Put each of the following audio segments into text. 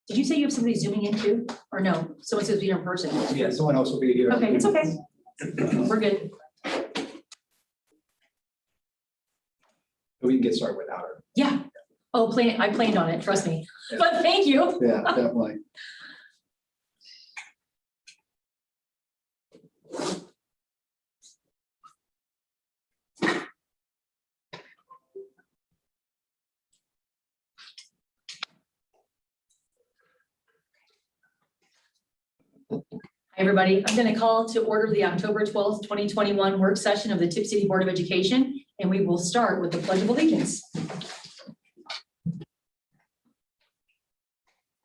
Did you say you have somebody zooming in too? Or no, someone says be in person? Yeah, someone else will be here. Okay, it's okay. We're good. We can get started without her. Yeah. Oh, I planned on it, trust me. But thank you. Yeah, definitely. Hi, everybody. I'm going to call to order the October 12th, 2021 work session of the Tipp City Board of Education, and we will start with the Pledge of Allegiance.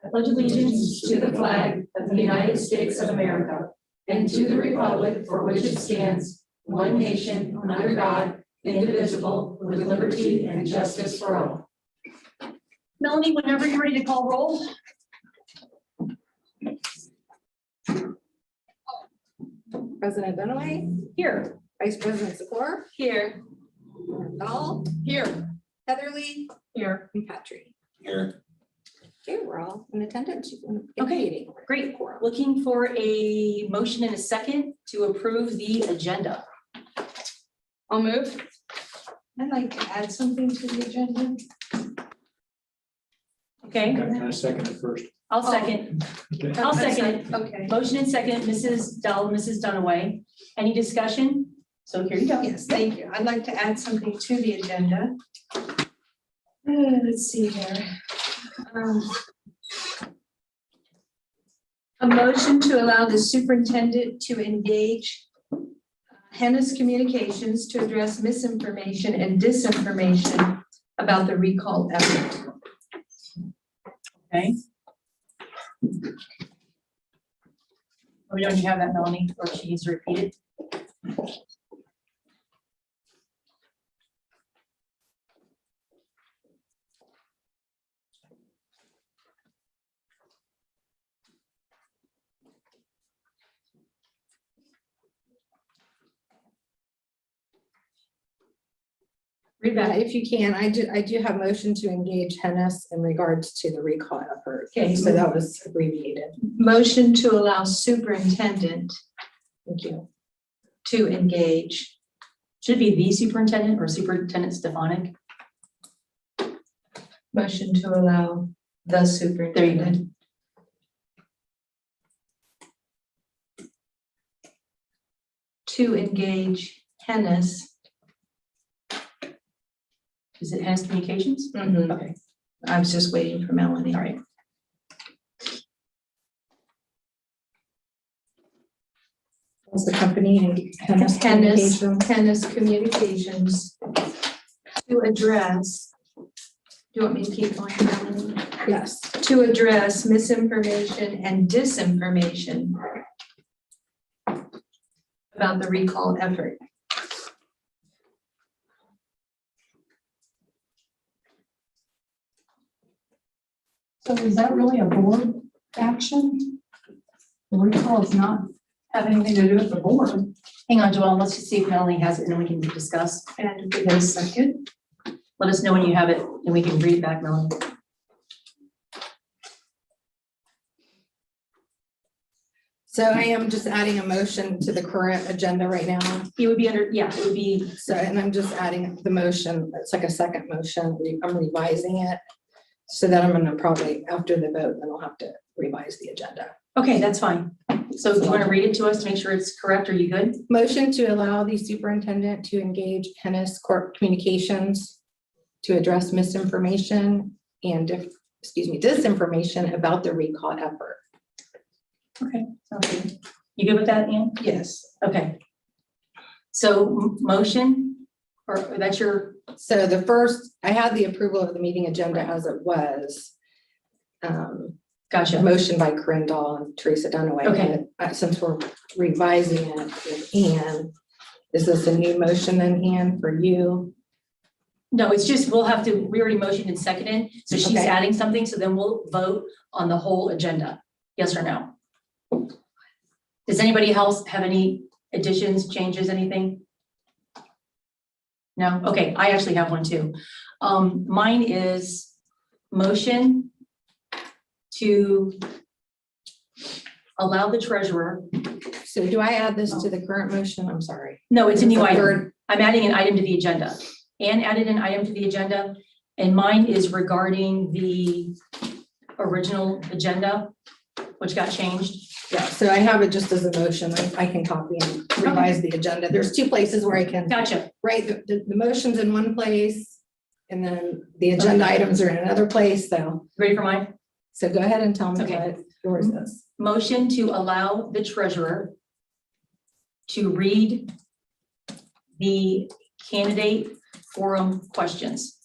I pledge allegiance to the flag of the United States of America and to the republic for which it stands, one nation, under God, indivisible, with liberty and justice for all. Melanie, whenever you're ready to call roll. President Dunaway, Here. Vice President Secor, Here. Dahl, Here. Heatherly, Here. and Patrick. Here. Okay, we're all in attendance. Okay, great. Looking for a motion and a second to approve the agenda. I'll move. I'd like to add something to the agenda. Okay, Can I second it first? I'll second. Okay. I'll second it. Okay. Motion and second, Mrs. Dunaway. Any discussion? So here you go. Yes, thank you. I'd like to add something to the agenda. Let's see here. A motion to allow the superintendent to engage Hennis Communications to address misinformation and disinformation about the recall effort. Okay. We don't have that, Melanie, or she needs to repeat it. Read that. If you can, I do have motion to engage Hennis in regards to the recall effort. Okay. So that was abbreviated. Motion to allow superintendent Thank you. to engage. Should it be the superintendent or Superintendent Stefanik? Motion to allow the There you superintendent. To engage Hennis. Is it Hennis Communications? Mhm. Okay, I was just waiting for Melanie. all right. What's the company? Hennis Hennis, Communications. Hennis Communications to address, do you want me to keep going, Melanie? Yes. To address misinformation and disinformation about the recall effort. So is that really a board action? The recall is not have anything to do with the board. Hang on, Joelle, let's just see if Melanie has it and then we can discuss. And give it a second. Let us know when you have it and we can read it back, Melanie. So I am just adding a motion to the current agenda right now. It would be under, yeah, it would be, So, and I'm just adding the motion. It's like a second motion. I'm revising it. So that I'm gonna probably, after the vote, then I'll have to revise the agenda. okay, that's fine. So do you want to read it to us to make sure it's correct? Are you good? Motion to allow the superintendent to engage Hennis Corp Communications to address misinformation and disinformation about the recall effort. Okay. Sounds good. You good with that, Ann? Yes. Okay. So motion, or that's your, So the first, I had the approval of the meeting agenda as it was. gotcha. Motion by Corinne Dahl and Teresa Dunaway. Okay. But, since we're revising it with Ann, is this a new motion then, Ann, for you? No, it's just, we'll have to, we already motioned and seconded, so she's Okay. adding something, so then we'll vote on the whole agenda. Yes or no? Does anybody else have any additions, changes, anything? No? Okay, I actually have one too. Mine is motion to allow the treasurer, So do I add this to the current motion? I'm sorry. no, it's a new The item. third- I'm adding an item to the agenda. Ann added an item to the agenda, and mine is regarding the original agenda, which got changed. Yeah, so I have it just as a motion. I can copy and revise the agenda. There's two places where I can Gotcha. write the motions in one place, and then the agenda items are in another place, so. Ready for mine? So go ahead and tell me Okay. what yours is. Motion to allow the treasurer to read the candidate forum questions.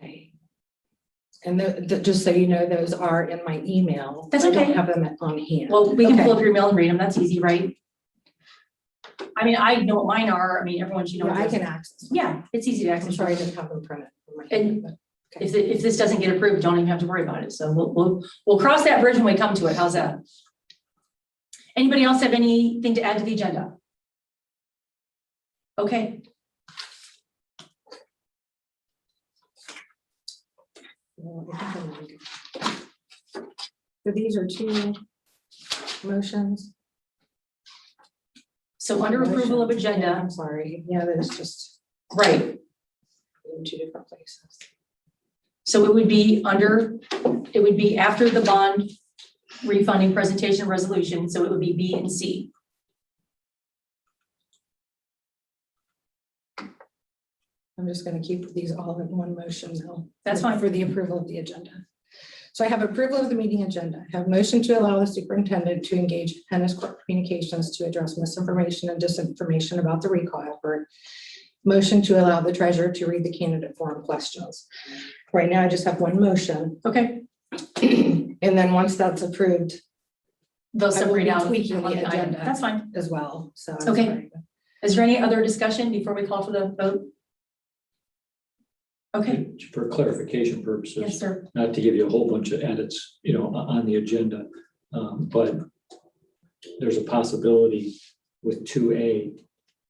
Okay. And just so you know, those are in my email. That's I don't okay. have them on hand. Well, we can pull Okay. up your email and read them. That's easy, right? I mean, I know what mine are. I mean, everyone should know. Yeah, what I those- can access. Yeah, it's easy to I'm access. sorry I didn't have them printed. on my And- hand, but- If this doesn't get approved, don't even have to worry about it. So we'll cross that bridge when we come to it. How's that? Anybody else have anything to add to the agenda? Okay, Well, I think I'm good. So these are two motions. so under approval of Yeah, agenda, I'm sorry. Yeah, there's just right. in two different places. So it would be after the bond refunding presentation resolution. So it would be B and C. I'm just gonna keep these all in one motion now. That's fine. For the approval of the agenda. So I have approval of the meeting agenda. I have motion to allow the superintendent to engage Hennis Corp Communications to address misinformation and disinformation about the recall effort. Motion to allow the treasurer to read the candidate forum questions. Right now, I just have one motion. Okay, And then once that's approved they'll I will separate be out tweaking on the the item. agenda. That's fine. as well, so. I'm Okay. sorry. Is there any other discussion before we call for the vote? Okay, For clarification purposes. yes, sir. Not to give you a whole bunch of edits, on the agenda. But there's a possibility with 2A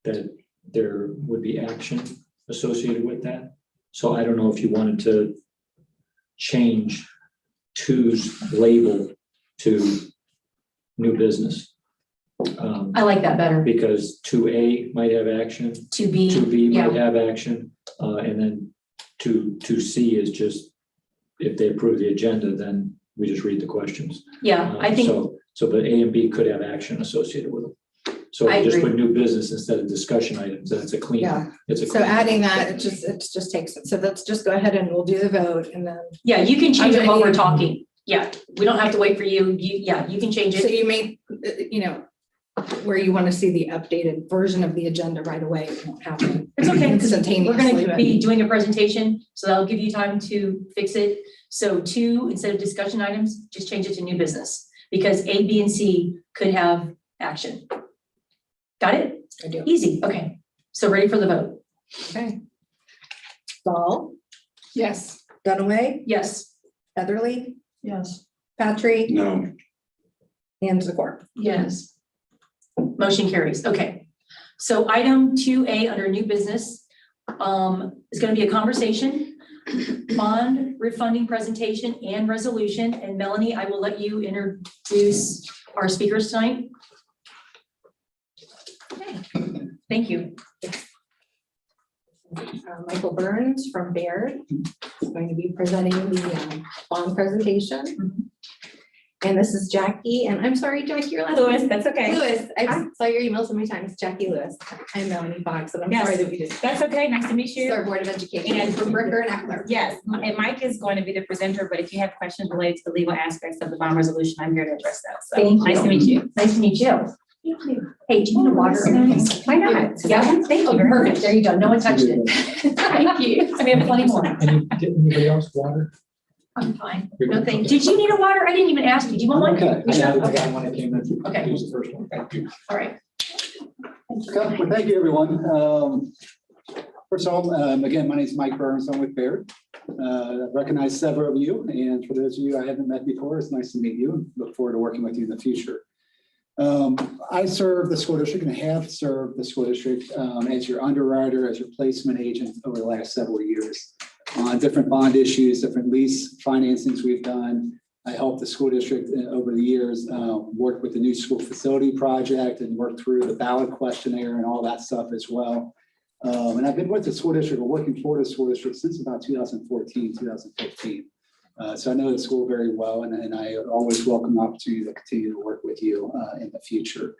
that there would be action associated with that. So I don't know if you wanted to change 2's label to new business. I like that better. Because 2A might have action, To be, 2B yeah. might have action, and then 2C is just, if they approve the agenda, then we just read the questions. Yeah, I think, So, but A and B could have action associated with them. So I if you just agree. put new business instead of discussion items, that's a clean, Yeah, it's a. so clean- adding that, it just takes it. So let's just go ahead and we'll do the vote and then. yeah, you can change it while we're I'm gonna talking. Yeah, we don't have to wait for you. You can change So it. you may, where you want to see the updated version of the agenda right away, it won't happen. It's okay, because Instantaneously. we're gonna but- be doing a presentation, so that'll give you time to fix it. So 2, instead of discussion items, just change it to new business, because A, B, and C could have action. Got it? I do. Easy, okay. So ready for the vote? Okay. Dahl, Yes. Dunaway, Yes. Heatherly, Yes. Patry, No. and Zakor. Yes. Motion carries, okay. So item 2A under new business is gonna be a conversation, bond refunding presentation and resolution. And Melanie, I will let you introduce our speakers tonight. Okay. Thank you. Michael Burns from Baird is going to be presenting the bond presentation. And this is Jackie, and I'm sorry, Jackie, your last name. Lewis, that's okay. Lewis, I saw your email so many times, Jackie Lewis. I'm Melanie Fox, and I'm Yes. sorry that we did. That's okay. Nice to meet you. Our Board of Education And- from Bricker and Eckler. Yes, and Mike is going to be the presenter, but if you have questions related to the legal aspects of the bond resolution, I'm here to address that. So Thank nice you. to meet you. Nice to meet you. Hey, do you need a water? Why not? Yeah, thank you. Perfect. There you go. No one touched it. Thank you. We have plenty more. Anybody else water? I'm fine. You're No, good? thank you. Did you need a water? I didn't even ask you. Do you want one? Okay. You sure? I Okay. got one that came in. Okay. Use the first one. Thank you. All right. Okay, well, thank you, everyone. First of all, again, my name is Mike Burns. I'm with Baird. I've recognized several of you, and for those of you I haven't met before, it's nice to meet you. Look forward to working with you in the future. I serve the school district and have served the school district as your underwriter, as your placement agent over the last several years on different bond issues, different lease financings we've done. I helped the school district over the years work with the new school facility project and work through the ballot questionnaire and all that stuff as well. And I've been with the school district or working for the school district since about 2014, 2015. So I know the school very well, and I always welcome the opportunity to continue to work with you in the future.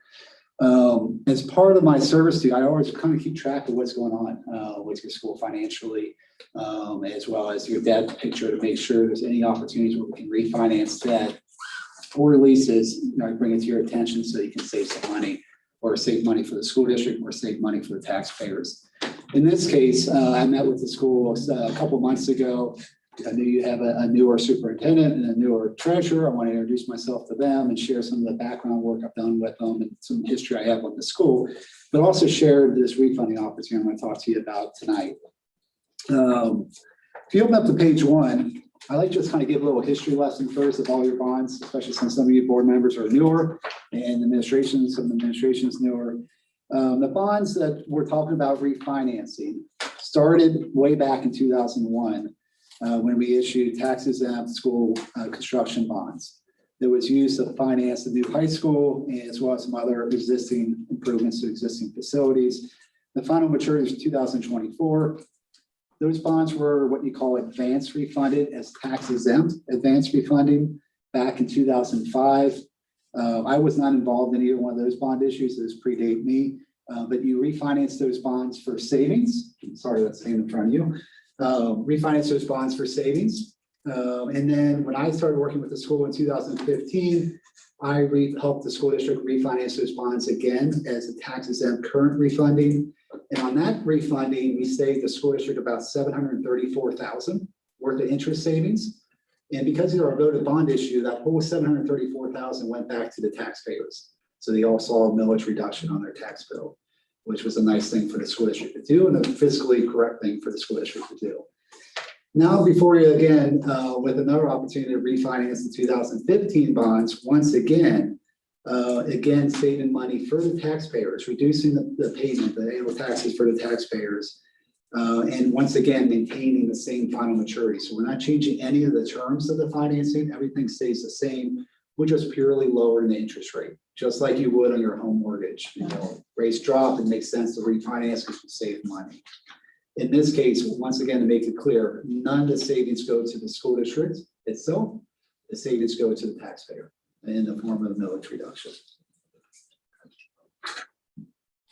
As part of my service to you, I always kind of keep track of what's going on with your school financially, as well as your debt picture to make sure there's any opportunities where we can refinance debt or leases. I bring it to your attention so you can save some money, or save money for the school district, or save money for the taxpayers. In this case, I met with the school a couple months ago. I knew you have a newer superintendent and a newer treasurer. I want to introduce myself to them and share some of the background work I've done with them and some history I have with the school, but also share this refunding opportunity I'm going to talk to you about tonight. If you open up to page 1, I like to just kind of give a little history lesson first of all your bonds, especially since some of you board members are newer and some administration's newer. The bonds that we're talking about refinancing started way back in 2001. When we issued tax-exempt school construction bonds. It was used to finance the new high school as well as some other existing improvements to existing facilities. The final maturity was 2024. Those bonds were what you call advance refunded as tax-exempt advance refunding back in 2005. I was not involved in either one of those bond issues. Those predate me, but you refinance those bonds for savings. Sorry, that's the name in front of you. Refinance those bonds for savings. And then when I started working with the school in 2015, I helped the school district refinance those bonds again as a tax-exempt current refunding. And on that refunding, we saved the school district about $734,000 worth of interest savings. And because of our voted bond issue, that whole $734,000 went back to the taxpayers. So they all saw a millage reduction on their tax bill, which was a nice thing for the school district to do and a fiscally correct thing for the school district to do. Now before you again, with another opportunity to refinance the 2015 bonds, once again, saving money for the taxpayers, reducing the payment, the annual taxes for the taxpayers, and once again, maintaining the same final maturity. So we're not changing any of the terms of the financing, everything stays the same. We're just purely lowering the interest rate, just like you would on your home mortgage. You know, rates drop, it makes sense to refinance because you save money. In this case, once again, to make it clear, none of the savings go to the school district itself. The savings go to the taxpayer in the form of a millage reduction.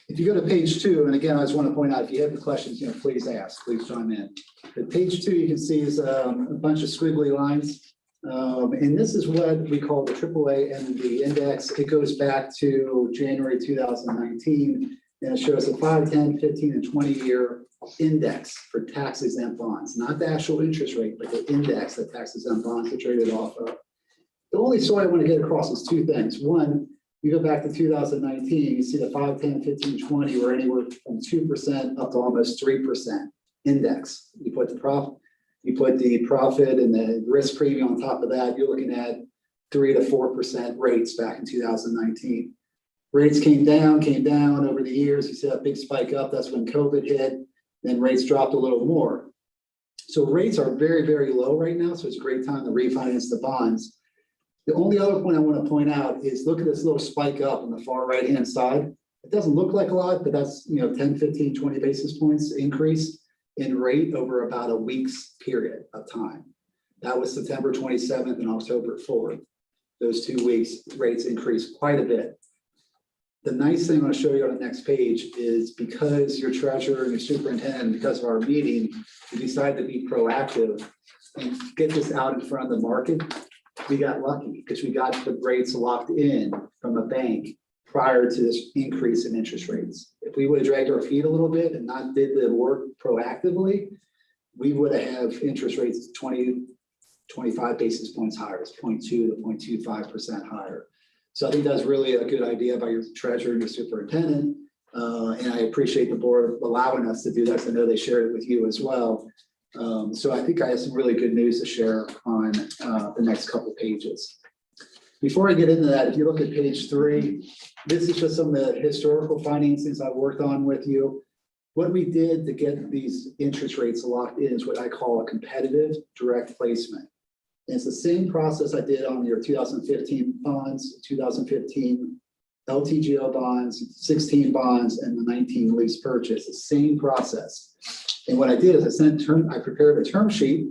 If you go to page 2, and again, I just want to point out, if you have any questions, please ask, please chime in. At page 2, you can see is a bunch of squiggly lines. And this is what we call the AAA NMD index. It goes back to January 2019, and it shows a 5, 10, 15, and 20-year index for tax-exempt bonds, not the actual interest rate, but the index that tax-exempt bonds are traded off of. The only story I want to get across is 2 things. One, you go back to 2019, you see the 5, 10, 15, 20 were anywhere from 2% up to almost 3% index. You put the profit and the risk premium on top of that, you're looking at 3 to 4% rates back in 2019. Rates came down over the years. You see that big spike up. That's when COVID hit. Then rates dropped a little more. So rates are very, very low right now. So it's a great time to refinance the bonds. The only other point I want to point out is look at this little spike up on the far right-hand side. It doesn't look like a lot, but that's 10, 15, 20 basis points increase in rate over about a week's period of time. That was September 27th and October 4th. Those 2 weeks, rates increased quite a bit. The nice thing I'm going to show you on the next page is because your treasurer and your superintendent, because of our meeting, we decided to be proactive and get this out in front of the market. We got lucky because we got the rates locked in from a bank prior to this increase in interest rates. If we would have dragged our feet a little bit and not did the work proactively, we would have interest rates 20, 25 basis points higher. It's 0.2 to 0.25% higher. So I think that's really a good idea by your treasurer and your superintendent. And I appreciate the board allowing us to do that. I know they shared it with you as well. So I think I have some really good news to share on the next couple pages. Before I get into that, if you look at page 3, this is just some of the historical financings I've worked on with you. What we did to get these interest rates locked in is what I call a competitive direct placement. And it's the same process I did on your 2015 bonds, 2015 LTGO bonds, 16 bonds, and the 19 lease purchase, the same process. And what I did is I prepared a term sheet.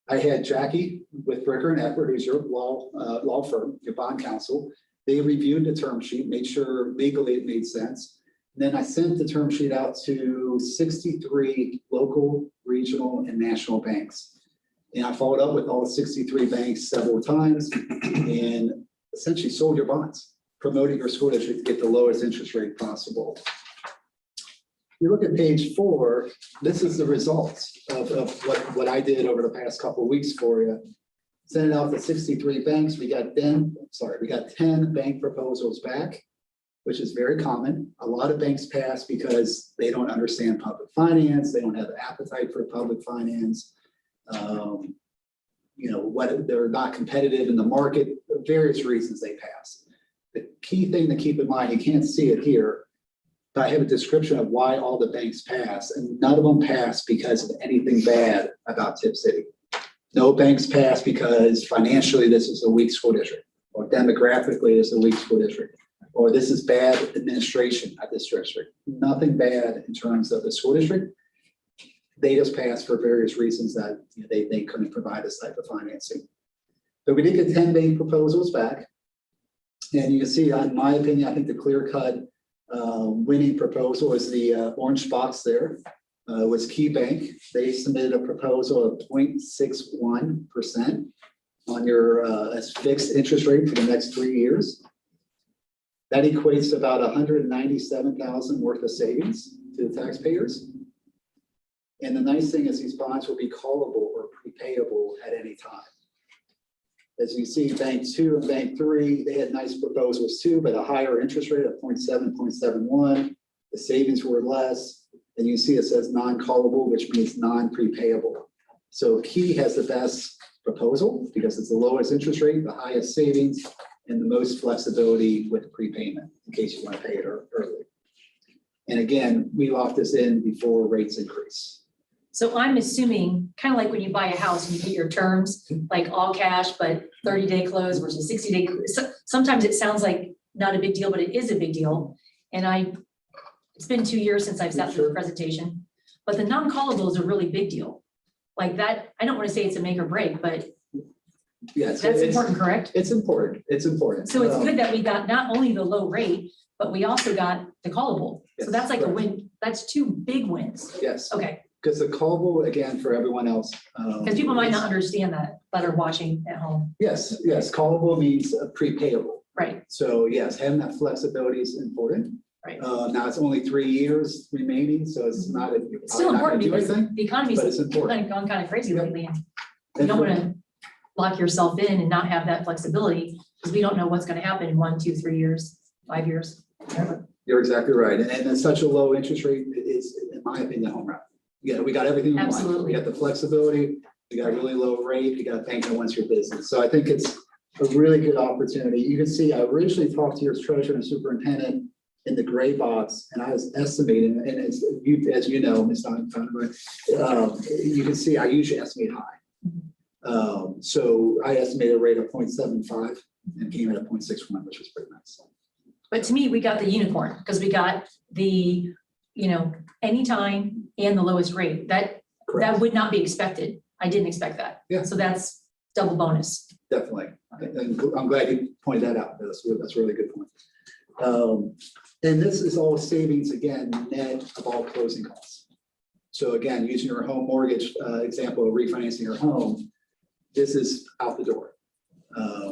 I had Jackie with Bricker and Eckert, who's your law firm, your bond counsel. They reviewed the term sheet, made sure legally it made sense. And then I sent the term sheet out to 63 local, regional, and national banks. And I followed up with all 63 banks several times and essentially sold your bonds, promoting your school district to get the lowest interest rate possible. You look at page 4, this is the results of what I did over the past couple of weeks for you. Sent it out to 63 banks. We got 10 bank proposals back, which is very common. A lot of banks pass because they don't understand public finance. They don't have the appetite for public finance. They're not competitive in the market, various reasons they pass. The key thing to keep in mind, you can't see it here, but I have a description of why all the banks pass, and none of them pass because of anything bad about Tipp City. No banks pass because financially this is a weak school district, or demographically this is a weak school district, or this is bad administration at this district. Nothing bad in terms of the school district. They just passed for various reasons that they couldn't provide this type of financing. But we did get 10 bank proposals back. And you can see, in my opinion, I think the clear-cut winning proposal is the orange box there, was Key Bank. They submitted a proposal of 0.61% on your as fixed interest rate for the next 3 years. That equates to about $197,000 worth of savings to the taxpayers. And the nice thing is these bonds will be callable or prepayable at any time. As you see, Bank 2 and Bank 3, they had nice proposals too, but a higher interest rate of 0.7, 0.71. The savings were less. And you see it says non-callable, which means non-prepayable. So Key has the best proposal because it's the lowest interest rate, the highest savings, and the most flexibility with prepayment in case you want to pay it early. And again, we locked this in before rates increase. So I'm assuming, kind of like when you buy a house and you get your terms, like all cash, but 30-day close versus 60-day. Sometimes it sounds like not a big deal, but it is a big deal. And it's been 2 years since I've sat through the presentation, but the non-callable is a really big deal. Like that, I don't want to say it's a make or break, but yeah, that's important, correct? It's important. It's important. So it's good that we got not only the low rate, but we also got the callable. Yes, So that's like correct. a win. That's 2 big wins. Yes. Okay. Because the callable, again, for everyone else. Because people might not understand that are watching at home. Yes, callable means prepayable. Right. So yes, having that flexibility is important. Right. Now it's only 3 years remaining, so it's not. It's still important because the economy's but it's important. gone kind of crazy lately. And you don't want to lock yourself in and not have that flexibility because we don't know what's going to happen in 1, 2, 3 years, 5 years. Whatever. You're exactly right. And it's such a low interest rate is, in my opinion, the home run. Yeah, we got everything we want. Absolutely. We got the flexibility, we got a really low rate, we got a bank that wants your business. So I think it's a really good opportunity. You can see I originally talked to your treasurer and superintendent in the gray box, and I was estimating, and as you know, Ms. Donovan, you can see I usually estimate high. So I estimated a rate of 0.75 and came in at 0.61, which was pretty nice. But to me, we got the unicorn because we got the, anytime and the lowest rate. That would not be expected. I didn't expect that. Yeah. So that's double bonus. Definitely. And I'm glad you pointed that out. That's a really good point. And this is all savings, again, net of all closing costs. So again, using your home mortgage example of refinancing your home, this is out the door.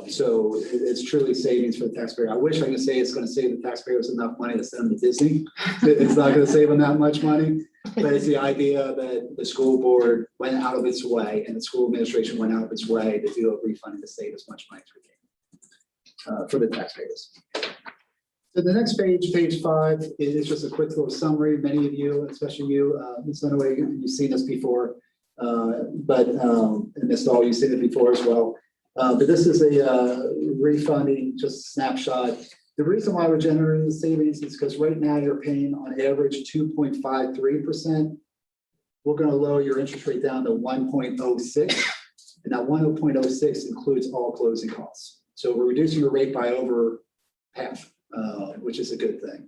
So it's truly savings for the taxpayer. I wish I could say it's going to save the taxpayers enough money to send them to Disney. It's not going to save them that much money, but it's the idea that the school board went out of its way and the school administration went out of its way to do a refund to save as much money as we can for the taxpayers. So the next page, page 5, is just a quick little summary. Many of you, especially you, Ms. Dunaway, you've seen this before, but Ms. Dahl, you've seen it before as well. But this is a refunding, just snapshot. The reason why we're generating the savings is because right now you're paying on average 2.53%. We're going to lower your interest rate down to 1.06. And that 1.06 includes all closing costs. So we're reducing your rate by over half, which is a good thing.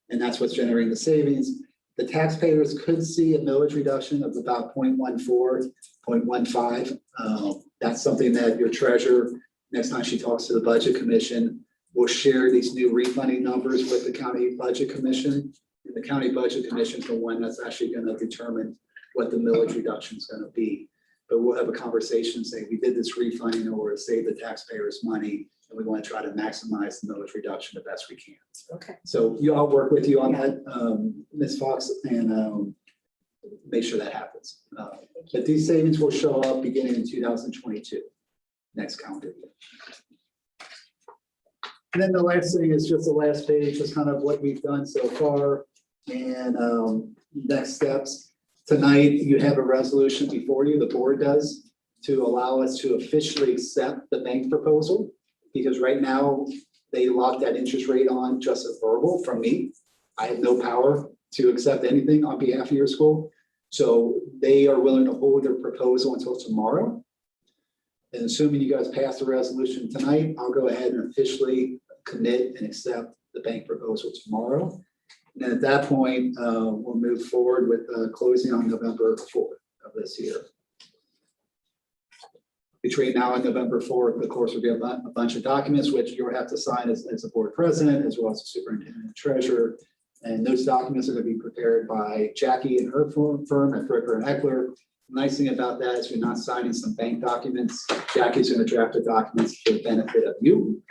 And that's what's generating the savings. The taxpayers could see a millage reduction of about 0.14, 0.15. That's something that your treasurer, next time she talks to the Budget Commission, will share these new refunding numbers with the County Budget Commission. And the County Budget Commission is the one that's actually going to determine what the millage reduction is going to be. But we'll have a conversation saying we did this refunding in order to save the taxpayers money, and we want to try to maximize the millage reduction the best we can. Okay. So I'll work with you on that, Ms. Fox, and make sure that happens. But these savings will show up beginning in 2022, next calendar year. And then the last thing is just the last page, just kind of what we've done so far and next steps. Tonight, you have a resolution before you, the board does, to allow us to officially accept the bank proposal. Because right now, they lock that interest rate on just a verbal from me. I have no power to accept anything on behalf of your school. So they are willing to hold their proposal until tomorrow. And assuming you guys pass the resolution tonight, I'll go ahead and officially commit and accept the bank proposal tomorrow. And at that point, we'll move forward with closing on November 4th of this year. Between now and November 4th, of course, will be a bunch of documents which you'll have to sign as a board president, as well as the superintendent and treasurer. And those documents are going to be prepared by Jackie and her firm at Fricker and Eckler. The nice thing about that is we're not signing some bank documents. Jackie's going to draft the documents for the benefit of you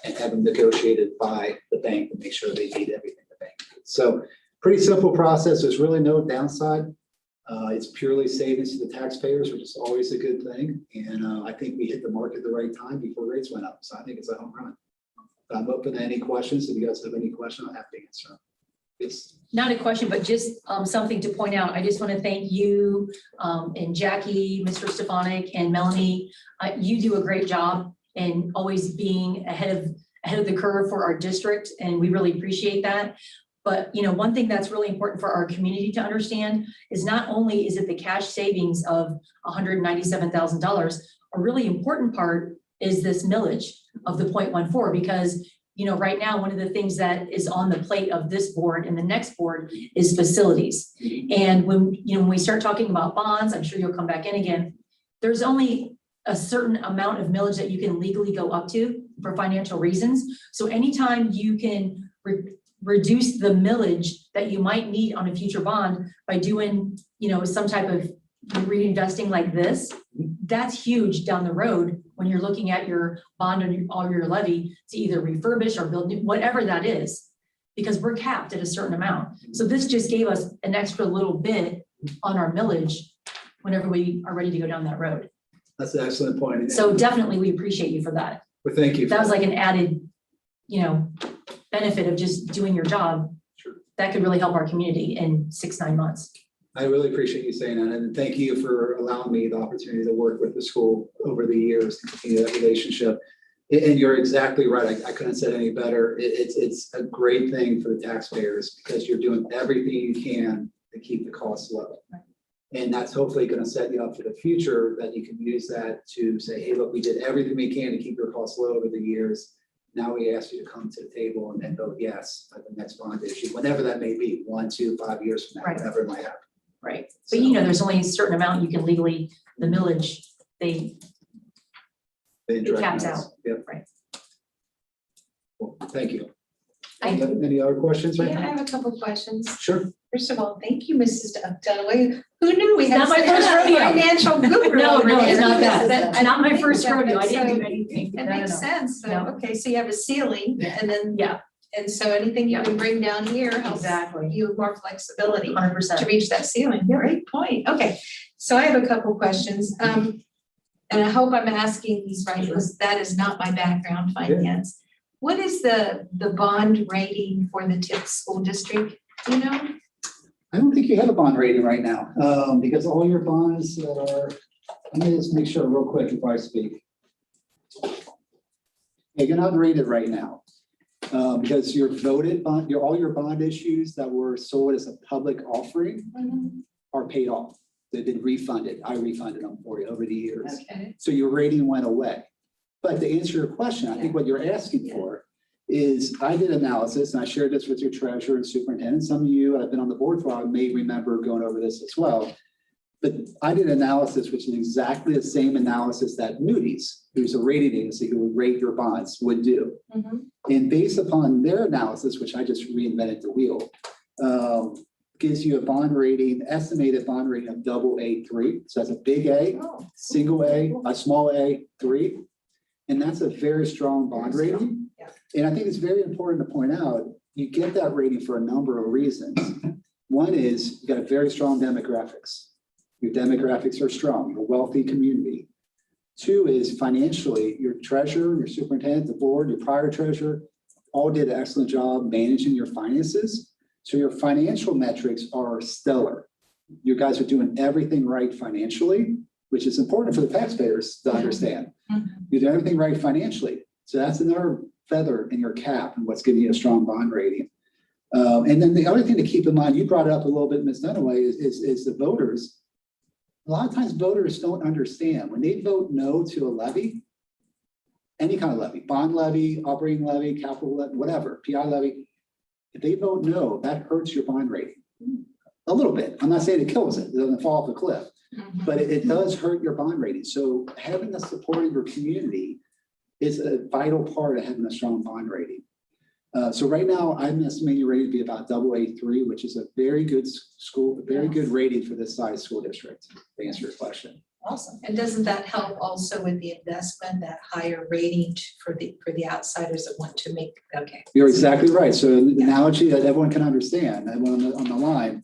and have them negotiated by the bank to make sure they meet everything the bank needs. So pretty simple process. There's really no downside. It's purely savings to the taxpayers, which is always a good thing. And I think we hit the mark at the right time before rates went up. So I think it's a home run. I'm open to any questions. If you guys have any questions, I'll have to answer them. Yes. Not a question, but just something to point out. I just want to thank you and Jackie, Mr. Stefanik, and Melanie. You do a great job in always being ahead of the curve for our district, and we really appreciate that. But one thing that's really important for our community to understand is not only is it the cash savings of $197,000, a really important part is this millage of the 0.14, because right now, one of the things that is on the plate of this board and the next board is facilities. And when we start talking about bonds, I'm sure you'll come back in again, there's only a certain amount of millage that you can legally go up to for financial reasons. So anytime you can reduce the millage that you might need on a future bond by doing, some type of reinvesting like this, that's huge down the road when you're looking at your bond or your levy to either refurbish or build new, whatever that is, because we're capped at a certain amount. So this just gave us an extra little bit on our millage whenever we are ready to go down that road. That's an excellent point. So definitely we appreciate you for that. Well, thank you. That was like an added, benefit of just doing your job. Sure. That could really help our community in 6-9 months. I really appreciate you saying that, and thank you for allowing me the opportunity to work with the school over the years to continue that relationship. And you're exactly right. I couldn't have said any better. It's a great thing for the taxpayers because you're doing everything you can to keep the costs low. Right. And that's hopefully going to set you up for the future that you can use that to say, hey, look, we did everything we can to keep your costs low over the years. Now we ask you to come to the table and then vote yes at the next bond issue, whenever that may be, 1, 2, 5 years from now, Right. whatever it might happen. Right. So- But there's only a certain amount you can legally, the millage, The it caps interest. out. Yep. Right. Well, thank you. I- Any other questions right Yeah, I now? have a couple questions. Sure. First of all, thank you, Mrs. Dunaway. Who knew we It's had not my such first a rodeo. financial guru? No, over it's here? not that. I Not my didn't first think that, rodeo. I but didn't do so anything. It No, makes no. sense. So, No. okay, so you have a ceiling and then, Yeah, and so anything you Yeah. can bring down here helps exactly. you more flexibility 100%. to reach that ceiling. Great point. Okay, so I have a couple questions. And I hope I'm asking these right, because that is not my background, finance. What is the bond rating for the Tipp School District? Do you know? I don't think you have a bond rating right now, because all your bonds that are, let me just make sure real quick before I speak. Yeah, you're not rated right now. Because your voted bond, all your bond issues that were sold as a public offering are paid off. They've been refunded. I refunded them for you over the years. Okay. So your rating went away. But to answer your question, I think what you're asking for is, I did analysis, and I shared this with your treasurer and superintendent. Some of you that have been on the board for a while may remember going over this as well. But I did analysis, which is exactly the same analysis that Moody's, who's a rating agency who would rate your bonds, would do. And based upon their analysis, which I just reinvented the wheel, gives you a bond rating, estimated bond rating of AA3. So that's a big A, single A, a small A, 3. And that's a very strong bond rating. And I think it's very important to point out, you get that rating for a number of reasons. One is you got a very strong demographics. Your demographics are strong, you're a wealthy community. Two is financially, your treasurer, your superintendent, the board, your prior treasurer, all did an excellent job managing your finances. So your financial metrics are stellar. You guys are doing everything right financially, which is important for the taxpayers to understand. You're doing everything right financially. So that's another feather in your cap and what's giving you a strong bond rating. And then the other thing to keep in mind, you brought it up a little bit, Ms. Dunaway, is the voters. A lot of times voters don't understand when they vote no to a levy, any kind of levy, bond levy, operating levy, capital levy, whatever, PI levy. If they vote no, that hurts your bond rating a little bit. I'm not saying it kills it, it doesn't fall off a cliff, but it does hurt your bond rating. So having the support of your community is a vital part of having a strong bond rating. So right now, I'm estimating your rating to be about AA3, which is a very good school, a very good rating for this size school district, to answer your question. Awesome. And doesn't that help also with the investment, that higher rating for the outsiders that want to make, okay. You're exactly right. So an analogy that everyone can understand, everyone on the line,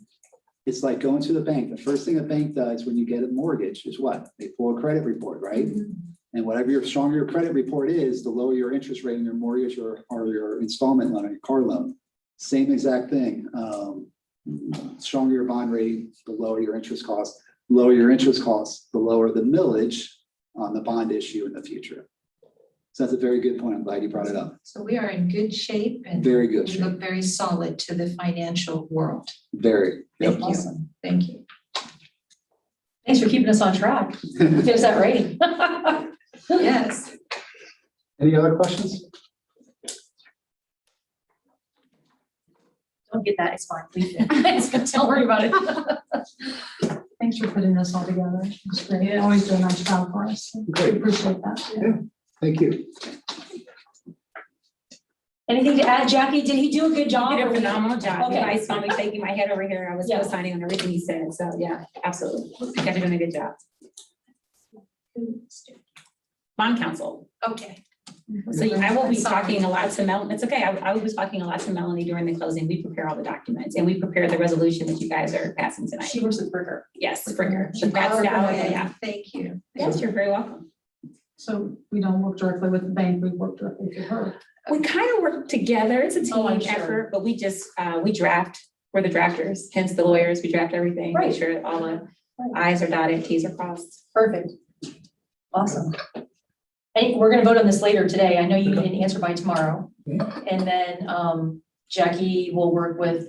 it's like going to the bank. The first thing a bank does when you get a mortgage is what? They pull a credit report, right? And whatever your stronger your credit report is, the lower your interest rate in your mortgage or your installment loan or your car loan. Same exact thing. Stronger your bond rating, the lower your interest costs. Lower your interest costs, the lower the millage on the bond issue in the future. So that's a very good point. I'm glad you brought it up. So we are in good shape and Very good we shape. look very solid to the financial world. Very. Thank you. Awesome. Thank you. Thanks for keeping us on track. Gives that rating. Yes. Any other questions? Don't get that, it's fine, please. Don't worry about it. Thanks for putting this all together. It's great. You always do a nice job for us. We Great. appreciate that. Yeah. Thank you. Anything to add, Jackie? Did he do a good job? You did or a we- phenomenal job. You Okay. guys saw me shaking my head over here. I was Yeah. co-signing on everything he said. So yeah, absolutely. You guys are doing a good job. Bond counsel. Okay. So I will be talking a lot to Melanie. It's okay. I will be talking a lot to Melanie during the closing. We prepare all the documents and we prepare the resolution that you guys are passing tonight. She works at Bricker. Yes, Springer. She passed it out. Okay, Yeah. thank you. Yes, you're very welcome. So we don't work directly with the bank, we work directly with her. We kind of work together. It's a Oh, I'm team sure. effort, but we just, we draft. We're the drafters, hence the lawyers. We draft everything, Right. make sure all the I's are dotted, T's are crossed. Perfect. Awesome. And we're gonna vote on this later today. I know you can answer by tomorrow. And then Jackie will work with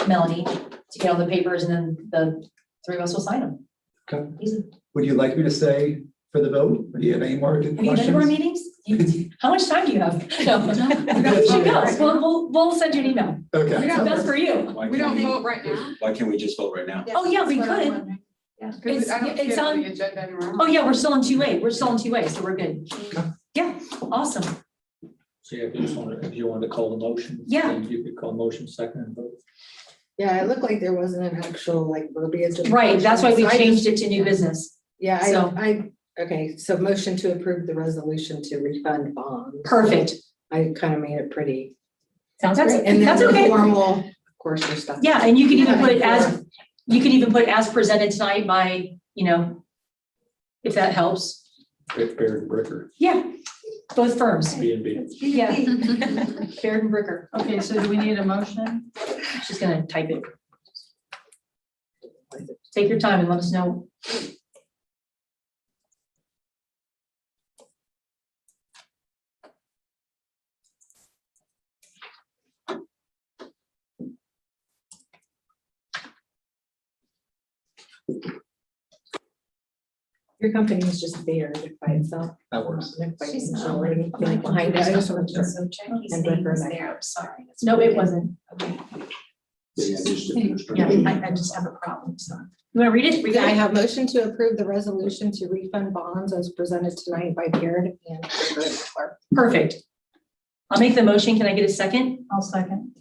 Melanie to get all the papers and then the three of us will sign them. Okay. Easy. Would you like me to stay for the vote? Or do you have any more Have you been to our questions? meetings? How much time do you have? No. You should go. We'll send you an email. Okay. It's best for you. Why We can't don't vote right now. Why can't we just vote right now? Oh, yeah, we That's what I'm could. wondering. Yeah. Because I don't see It's it on on, the agenda anymore. oh, yeah, we're still in 2A. We're still in 2A, so we're good. Yeah, awesome. So yeah, if you want to call the motion. Yeah. then you could call motion second and vote. Yeah, it looked like there wasn't an actual like verbiage. of Right, that's why we motion, so I changed just- it to new business. Yeah, So- okay, so motion to approve the resolution to refund bonds. Perfect. I kind of made it pretty. Sounds That's great. And then That's the okay. formal, of course, there's stuff. Yeah, and you can even put it as, you can even put as presented tonight by, if that helps. Baird and Bricker, Yeah, both firms. B&B. Yeah. Baird and Bricker. Okay, so do we need a motion? She's gonna type it. Take your time and let us know. Your company is just there by itself. That works. She's not. Or anything behind it. I just want to check. So Jackie's And name is refer back. there, I'm sorry. No, it wasn't. Okay, Yeah. I just have a problem, so. You want to read it? Read I it? have motion to approve the resolution to refund bonds as presented tonight by Baird and. Perfect. I'll make the motion. Can I get a second? I'll second.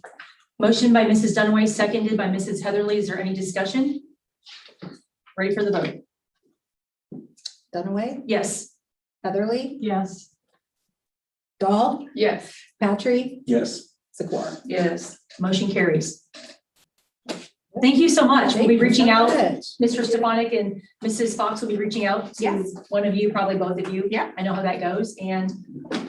Motion by Mrs. Dunaway, seconded by Mrs. Heatherly. Is there any discussion? Ready for the vote? Dunaway, Yes. Heatherly, Yes. Dahl, Yes. Patry, Yes. Zakor. Yes. Motion carries. Thank you so much. We'll be reaching out. Mr. Stefanik and Mrs. Fox will be reaching out to Yes. one of you, probably both of you. Yeah. I know how that goes, and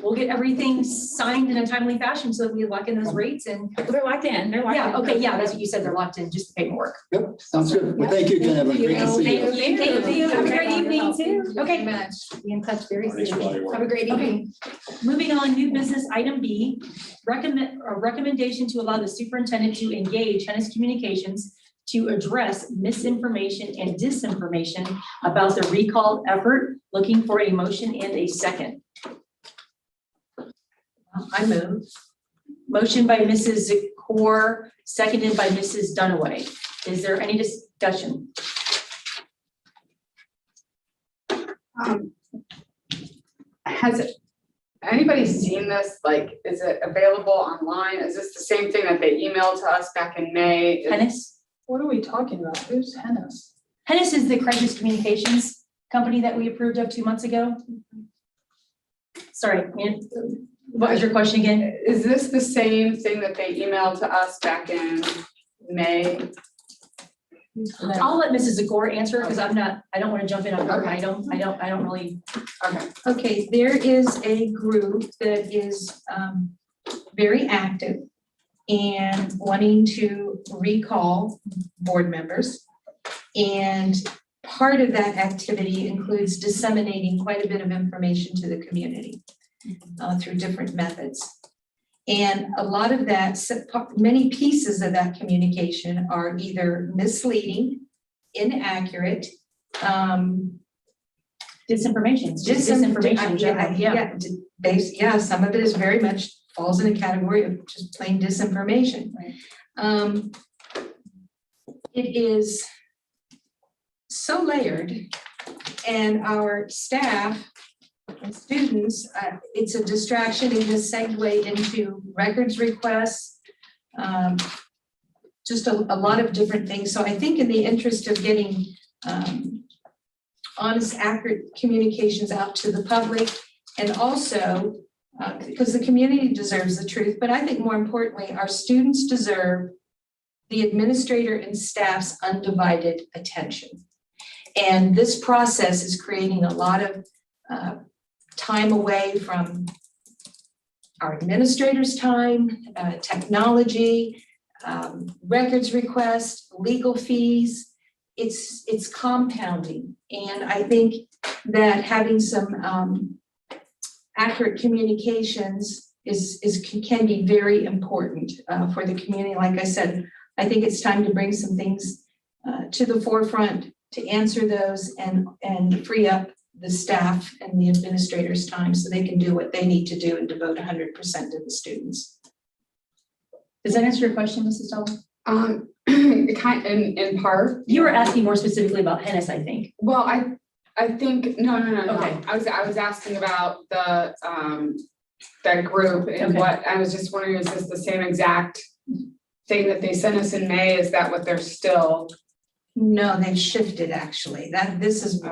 we'll get everything signed in a timely fashion so that we lock in those rates and, They're locked in, they're locked in. yeah, okay, yeah, that's what you said, they're locked in, just the paperwork. Yep, sounds good. Well, thank you again, everyone. Great to see you. Thank you. Have a great evening too. Okay. Be in touch very soon. Have a great Okay, moving on, new business, item B, a recommendation to allow the superintendent to engage Hennis Communications to address misinformation and disinformation about the recall effort. Looking for a motion and a second. I move. Motion by Mrs. Zakor, seconded by Mrs. Dunaway. Is there any discussion? Has anybody seen this? Like, is it available online? Is this the same thing that they emailed to us back in May? Hennis? What are we talking about? Who's Hennis? Hennis is the crisis communications company that we approved of 2 months ago. Sorry, what was your question again? Is this the same thing that they emailed to us back in May? I'll let Mrs. Zakor answer because I don't want to jump in on her item. I don't really. Okay. Okay, there is a group that is very active and wanting to recall board members. And part of that activity includes disseminating quite a bit of information to the community through different methods. And a lot of that, many pieces of that communication are either misleading, inaccurate, Disinformation. It's just disinformation in general. Yeah. Yeah, some of it is very much falls in a category of just plain disinformation. Right. It is so layered, and our staff and students, it's a distraction and a segue into records requests, just a lot of different things. So I think in the interest of getting honest, accurate communications out to the public, and also because the community deserves the truth, but I think more importantly, our students deserve the administrator and staff's undivided attention. And this process is creating a lot of time away from our administrators' time, technology, records requests, legal fees. It's compounding. And I think that having some accurate communications can be very important for the community. Like I said, I think it's time to bring some things to the forefront to answer those and free up the staff and the administrators' time so they can do what they need to do and devote 100% to the students. Does that answer your question, Mrs. Sullivan? In part. You were asking more specifically about Hennis, I think. Well, I think, no. Okay. I was asking about the, that group and Okay. what, I was just wondering, is this the same exact thing that they sent us in May? Is that what they're still? No, they've shifted actually. This is,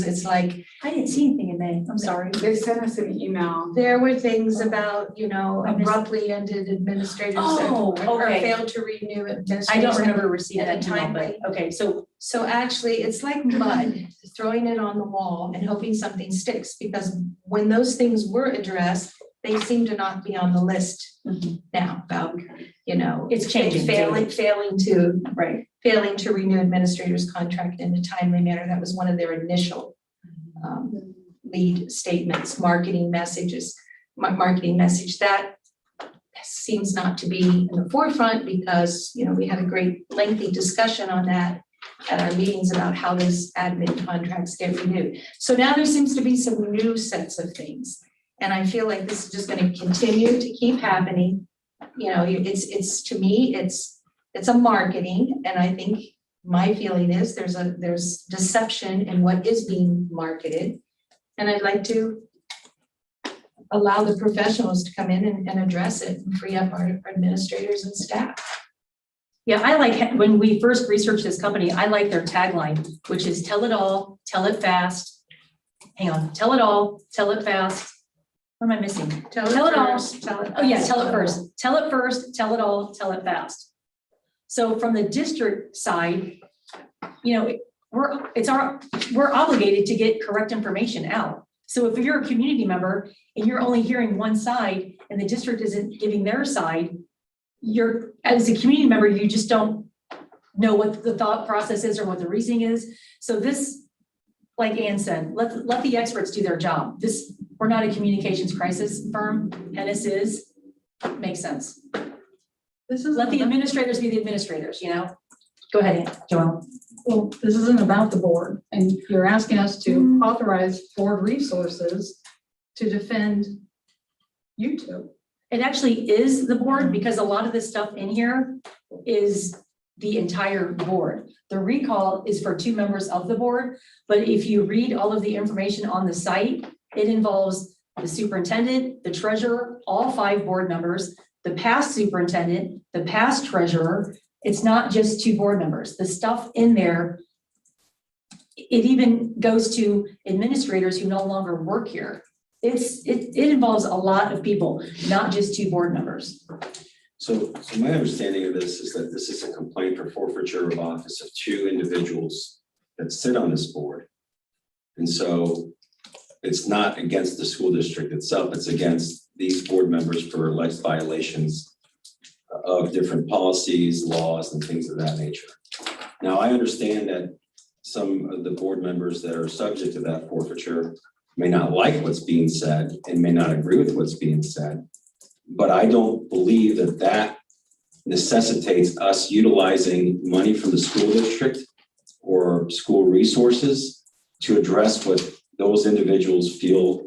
it's like, I didn't see anything in May. I'm sorry. They sent us an email. there were things about, I missed- abruptly ended administrators Oh, or okay. failed to renew administrators. I don't remember receiving at that a email, time, but okay, so So actually, it's like mud, throwing it on the wall and hoping something sticks, because when those things were addressed, they seem to not be on the list now about, it's changing. failing to renew administrators' contract in a timely manner. That was one of their initial lead statements, marketing message that seems not to be in the forefront because, we had a great lengthy discussion on that at our meetings about how those admin contracts get renewed. So now there seems to be some new sets of things. And I feel like this is just gonna continue to keep happening. You know, it's to me, it's a marketing, and I think my feeling is there's deception in what is being marketed. And I'd like to allow the professionals to come in and address it and free up our administrators and staff. Yeah, I like, when we first researched this company, I like their tagline, which is tell it all, tell it fast. Hang on, tell it all, tell it fast. What am I missing? Tell Tell it all. first, tell it Oh, yeah, fast. tell it first. Tell it first, tell it all, tell it fast. So from the district side, you know, we're obligated to get correct information out. So if you're a community member and you're only hearing one side and the district isn't giving their side, you're, as a community member, you just don't know what the thought process is or what the reasoning is. So this, like Ann said, let the experts do their job. We're not a communications crisis firm, Hennis is, makes sense. This is Let the administrators be the administrators, you know? Go ahead, Joelle. Well, this isn't about the board, and you're asking us to authorize board resources to defend you two. It actually is the board, because a lot of this stuff in here is the entire board. The recall is for 2 members of the board, but if you read all of the information on the site, it involves the superintendent, the treasurer, all 5 board members, the past superintendent, the past treasurer. It's not just 2 board members. The stuff in there, it even goes to administrators who no longer work here. It involves a lot of people, not just 2 board members. So my understanding of this is that this is a complaint for forfeiture of office of 2 individuals that sit on this board. And so it's not against the school district itself, it's against these board members for alleged violations of different policies, laws, and things of that nature. Now, I understand that some of the board members that are subject to that forfeiture may not like what's being said and may not agree with what's being said. But I don't believe that that necessitates us utilizing money from the school district or school resources to address what those individuals feel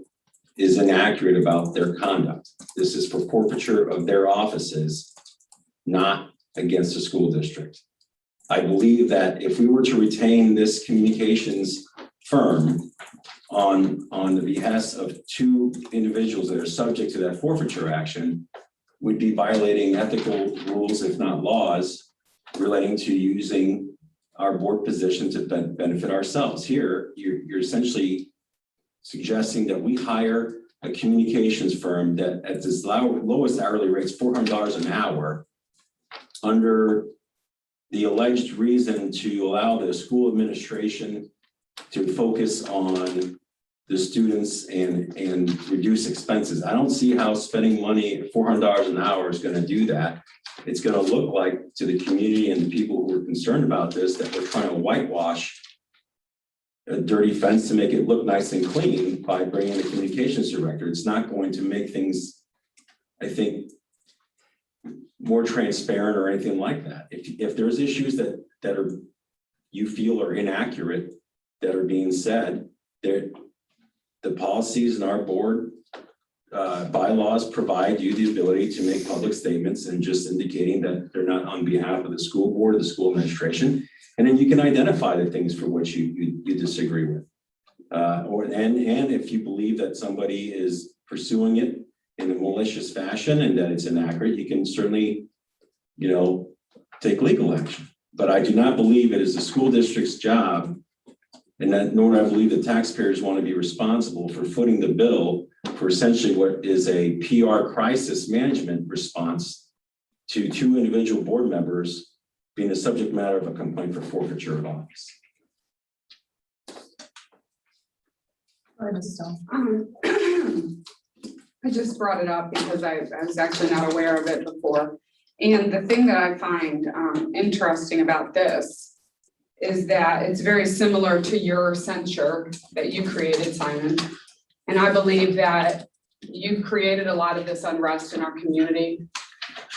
is inaccurate about their conduct. This is for forfeiture of their offices, not against the school district. I believe that if we were to retain this communications firm on the behest of 2 individuals that are subject to that forfeiture action, would be violating ethical rules, if not laws, relating to using our board position to benefit ourselves. Here, you're essentially suggesting that we hire a communications firm that at this lowest hourly rates, $400 an hour, under the alleged reason to allow the school administration to focus on the students and reduce expenses. I don't see how spending money, $400 an hour, is going to do that. It's going to look like to the community and the people who are concerned about this that we're trying to whitewash a dirty fence to make it look nice and clean by bringing the communications director. It's not going to make things, I think, more transparent or anything like that. If there's issues that are you feel are inaccurate that are being said, the policies in our board bylaws provide you the ability to make public statements and just indicating that they're not on behalf of the school board or the school administration. And then you can identify the things for which you disagree with. And if you believe that somebody is pursuing it in a malicious fashion and that it's inaccurate, you can certainly, take legal action. But I do not believe it is the school district's job, and that nor do I believe the taxpayers want to be responsible for footing the bill for essentially what is a PR crisis management response to 2 individual board members being the subject matter of a complaint for forfeiture of office. I just brought it up because I was actually not aware of it before. And the thing that I find interesting about this is that it's very similar to your censure that you created, Simon. And I believe that you've created a lot of this unrest in our community,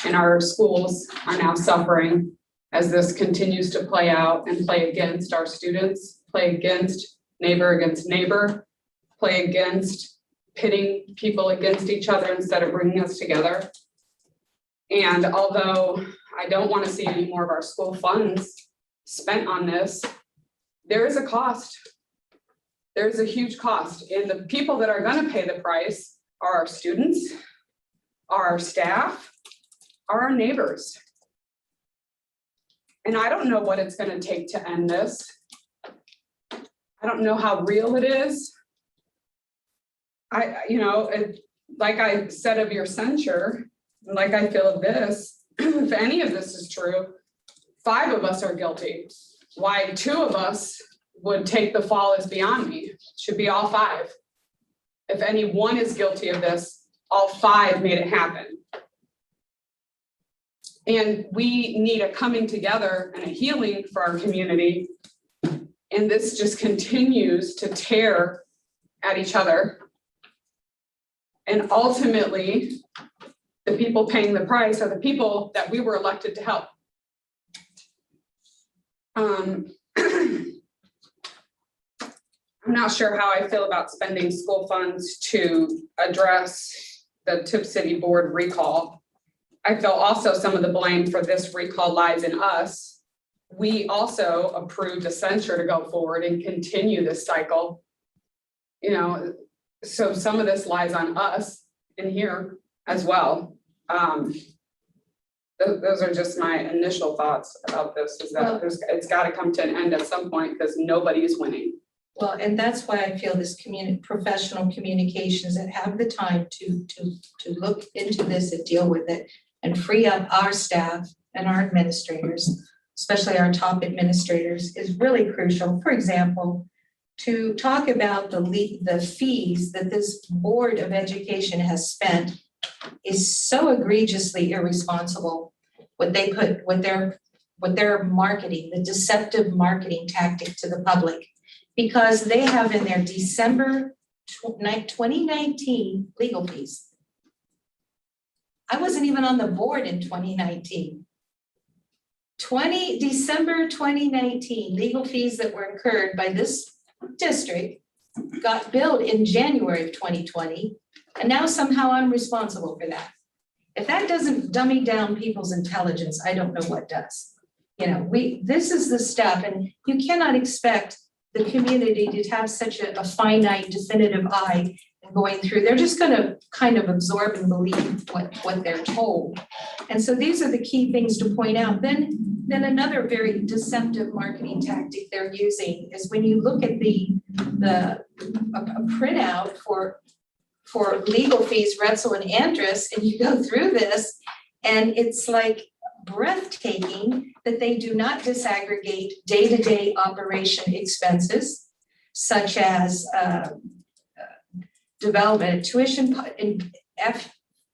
and our schools are now suffering as this continues to play out and play against our students, play against neighbor, play against pitting people against each other instead of bringing us together. And although I don't want to see any more of our school funds spent on this, there is a cost. There's a huge cost, and the people that are going to pay the price are our students, are our staff, are our neighbors. And I don't know what it's going to take to end this. I don't know how real it is. Like I said of your censure, like I feel of this, if any of this is true, 5 of us are guilty. Why 2 of us would take the fall is beyond me. Should be all 5. If any one is guilty of this, all 5 made it happen. And we need a coming together and a healing for our community. And this just continues to tear at each other. And ultimately, the people paying the price are the people that we were elected to help. I'm not sure how I feel about spending school funds to address the Tipp City Board recall. I feel also some of the blame for this recall lies in us. We also approved a censure to go forward and continue this cycle. So some of this lies on us in here as well. Those are just my initial thoughts about this, is that it's got to come to an end at some point because nobody's winning. Well, and that's why I feel this professional communications that have the time to look into this and deal with it and free up our staff and our administrators, especially our top administrators, is really crucial. For example, to talk about the fees that this Board of Education has spent is so egregiously irresponsible. What their marketing, the deceptive marketing tactic to the public, because they have in their December 2019 legal fees. I wasn't even on the board in 2019. December 2019 legal fees that were incurred by this district got billed in January of 2020, and now somehow I'm responsible for that. If that doesn't dummy down people's intelligence, I don't know what does. This is the stuff, and you cannot expect the community to have such a finite, definitive eye going through. They're just going to kind of absorb and believe what they're told. And so these are the key things to point out. Then another very deceptive marketing tactic they're using is when you look at a printout for legal fees, Retzel and Andrus, and you go through this, and it's like breathtaking that they do not disaggregate day-to-day operation expenses, such as development, tuition,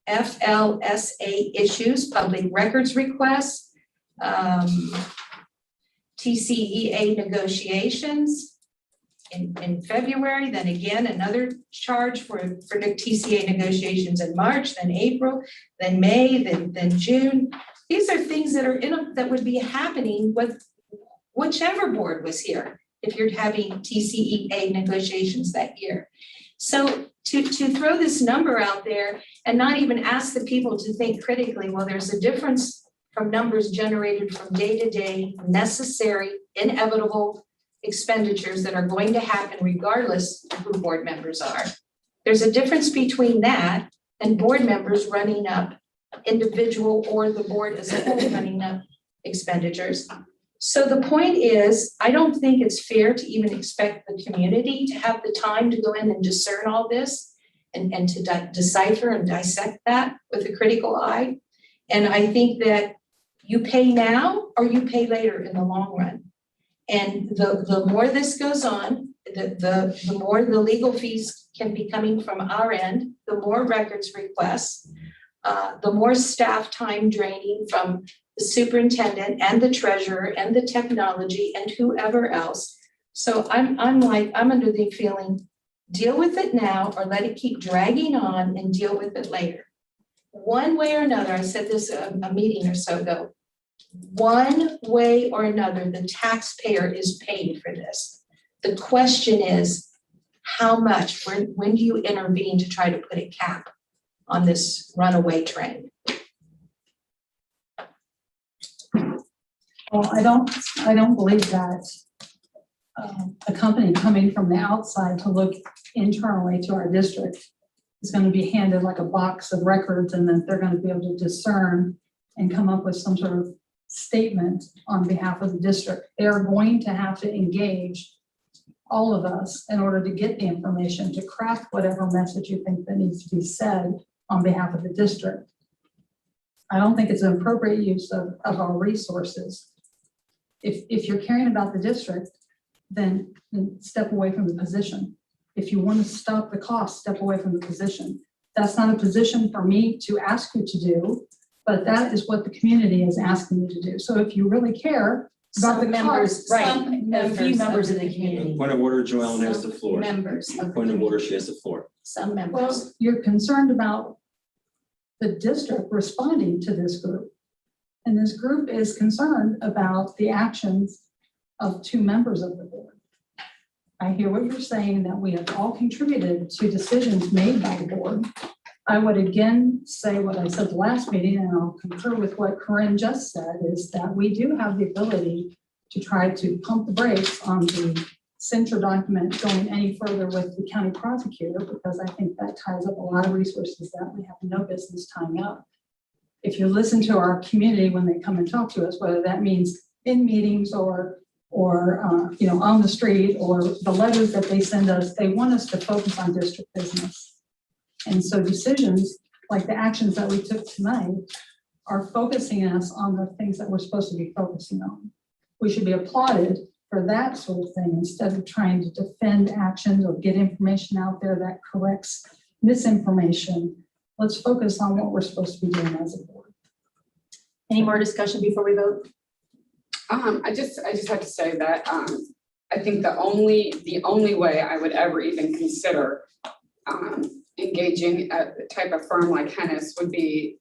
FLSA issues, public records requests, TCEA negotiations in February, then again, another charge for the TCEA negotiations in March, then April, then May, then June. These are things that are that would be happening with whichever board was here if you're having TCEA negotiations that year. So to throw this number out there and not even ask the people to think critically, well, there's a difference from numbers generated from day-to-day necessary, inevitable expenditures that are going to happen regardless of who board members are. There's a difference between that and board members running up individual or the board as a whole running up expenditures. So the point is, I don't think it's fair to even expect the community to have the time to go in and discern all this and to decipher and dissect that with a critical eye. And I think that you pay now or you pay later in the long run. And the more this goes on, the more the legal fees can be coming from our end, the more records requests, the more staff time draining from the superintendent and the treasurer and the technology and whoever else. So I'm under the feeling, deal with it now or let it keep dragging on and deal with it later. One way or another, I said this a meeting or so ago, one way or another, the taxpayer is paying for this. The question is, how much? When do you intervene to try to put a cap on this runaway train? Well, I don't believe that a company coming from the outside to look internally to our district is going to be handed like a box of records and that they're going to be able to discern and come up with some sort of statement on behalf of the district. They are going to have to engage all of us in order to get the information to craft whatever message you think that needs to be said on behalf of the district. I don't think it's an appropriate use of our resources. If you're caring about the district, then step away from the position. If you want to stop the cost, step away from the position. That's not a position for me to ask you to do, but that is what the community is asking you to do. So if you really care about the members, cost, right, a few members of the community. Point of order, Joellen has the floor. Members of the Point of order, community, she has the floor. some members. well, you're concerned about the district responding to this group. And this group is concerned about the actions of two members of the board. I hear what you're saying, that we have all contributed to decisions made by the board. I would again say what I said the last meeting, and I'll concur with what Corinne just said, is that we do have the ability to try to pump the brakes on the censure document going any further with the county prosecutor, because I think that ties up a lot of resources that we have no business tying up. If you listen to our community when they come and talk to us, whether that means in meetings or on the street, or the letters that they send us, they want us to focus on district business. And so decisions like the actions that we took tonight are focusing us on the things that we're supposed to be focusing on. We should be applauded for that sort of thing instead of trying to defend actions or get information out there that corrects misinformation. Let's focus on what we're supposed to be doing as a board. Any more discussion before we vote? I just have to say that, I think the only way I would ever even consider, engaging a type of firm like Hennis would be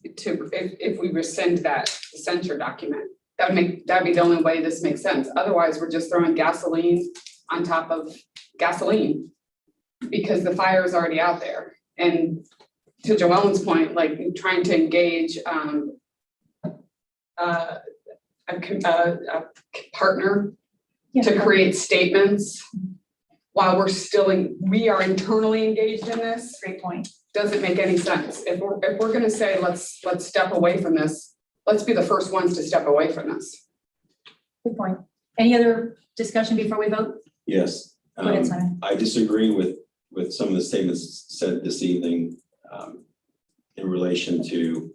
if we rescind that censure document. That'd be the only way this makes sense. Otherwise, we're just throwing gasoline on top of gasoline because the fire is already out there. And to Joellen's point, like trying to engage, a partner to create statements while we are internally engaged in this. Great point. Doesn't make any sense. If we're gonna say, let's step away from this, let's be the first ones to step away from this. Good point. Any other discussion before we vote? Yes. Go ahead, Simon. I disagree with some of the statements said this evening in relation to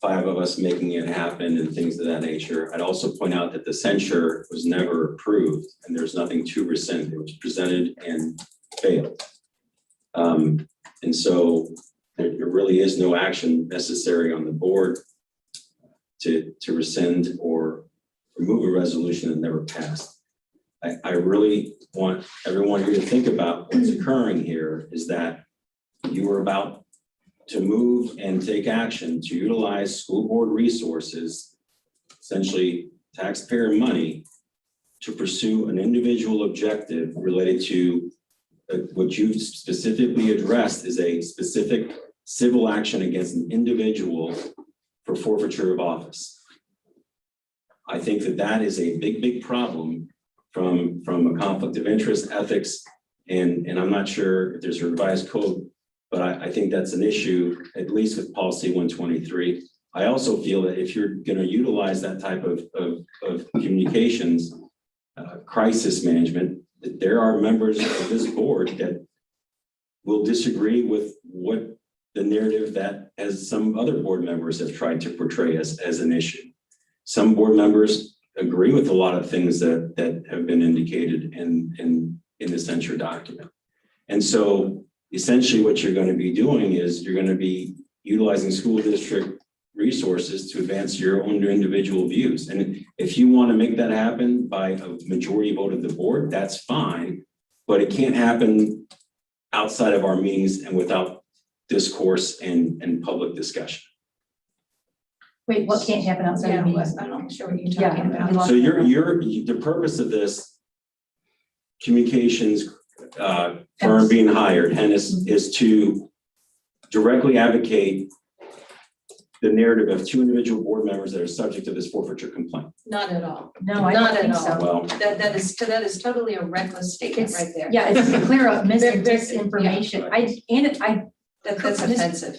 5 of us making it happen and things of that nature. I'd also point out that the censure was never approved and there's nothing to rescind. It was presented and failed. And so there really is no action necessary on the board to rescind or remove a resolution that never passed. I really want everyone here to think about what's occurring here is that you are about to move and take action to utilize school board resources, essentially taxpayer money, to pursue an individual objective related to what you specifically addressed is a specific civil action against an individual for forfeiture of office. I think that is a big problem from a conflict of interest, ethics, and I'm not sure if there's a revised code, but I think that's an issue, at least with policy 123. I also feel that if you're going to utilize that type of communications, crisis management, that there are members of this board that will disagree with what the narrative that as some other board members have tried to portray as an issue. Some board members agree with a lot of things that have been indicated in the censure document. And so essentially what you're going to be doing is you're going to be utilizing school district resources to advance your own individual views. And if you want to make that happen by a majority vote of the board, that's fine, but it can't happen outside of our meetings and without discourse and public discussion. Wait, what can't happen outside Yeah, of the what- meeting? I'm not sure what you're Yeah, talking we about. lost So that. the purpose of this communications firm being hired, Hennis, is to directly advocate the narrative of two individual board members that are subject to this forfeiture complaint. Not at all. No, I Not don't at think all. so. Well, That is totally a reckless statement It's- right there. Yeah, it's to clear up mis- and Very- disinformation. That's offensive.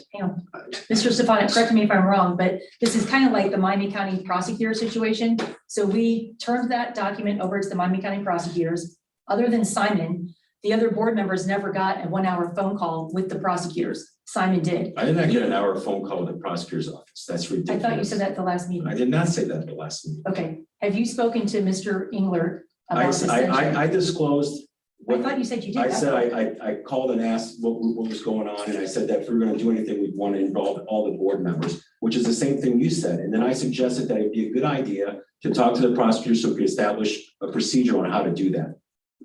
Mr. Stefanik, correct me if I'm wrong, but this is kind of like the Miami County prosecutor situation. So we turned that document over to the Miami County prosecutors. Other than Simon, the other board members never got a 1-hour phone call with the prosecutors. Simon did. I did not get an hour phone call with the prosecutor's office. That's I ridiculous. thought you said that at the last meeting. I did not say that at the last meeting. Okay. Have you spoken to Mr. Engler I, about the censure? I disclosed. I thought you said you did. I That's said, why. I called and asked what was going on, and I said that if we were gonna do anything, we'd want to involve all the board members, which is the same thing you said. And then I suggested that it'd be a good idea to talk to the prosecutor so we could establish a procedure on how to do that.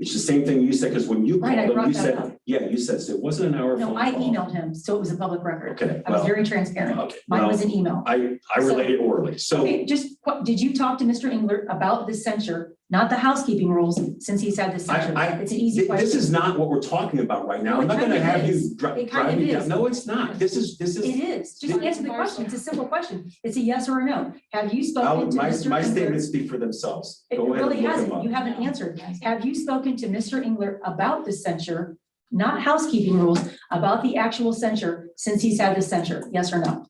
It's the same thing you said, because when you Right, I called them, brought you that said, up. yeah, you said, so it wasn't an hour phone No, call. I emailed him, so it was a public record. Okay, I was well, very transparent. okay, Mine well, was an email. I related orally, so. Okay, did you talk to Mr. Engler about the censure, not the housekeeping rules, since he's had the censure? It's an easy question. This is not what we're talking about right now. No, I'm it not gonna kind of have is. you drive It kind of me is. down. No, it's not. This is. It is. Just answer the question. It's a simple question. It's a yes or a no. Have you spoken to My Mr. my Engler? statements speak for themselves. It Go ahead really and look them hasn't. up. You haven't answered. Have you spoken to Mr. Engler about the censure, not housekeeping rules, about the actual censure since he's had the censure? Yes or no?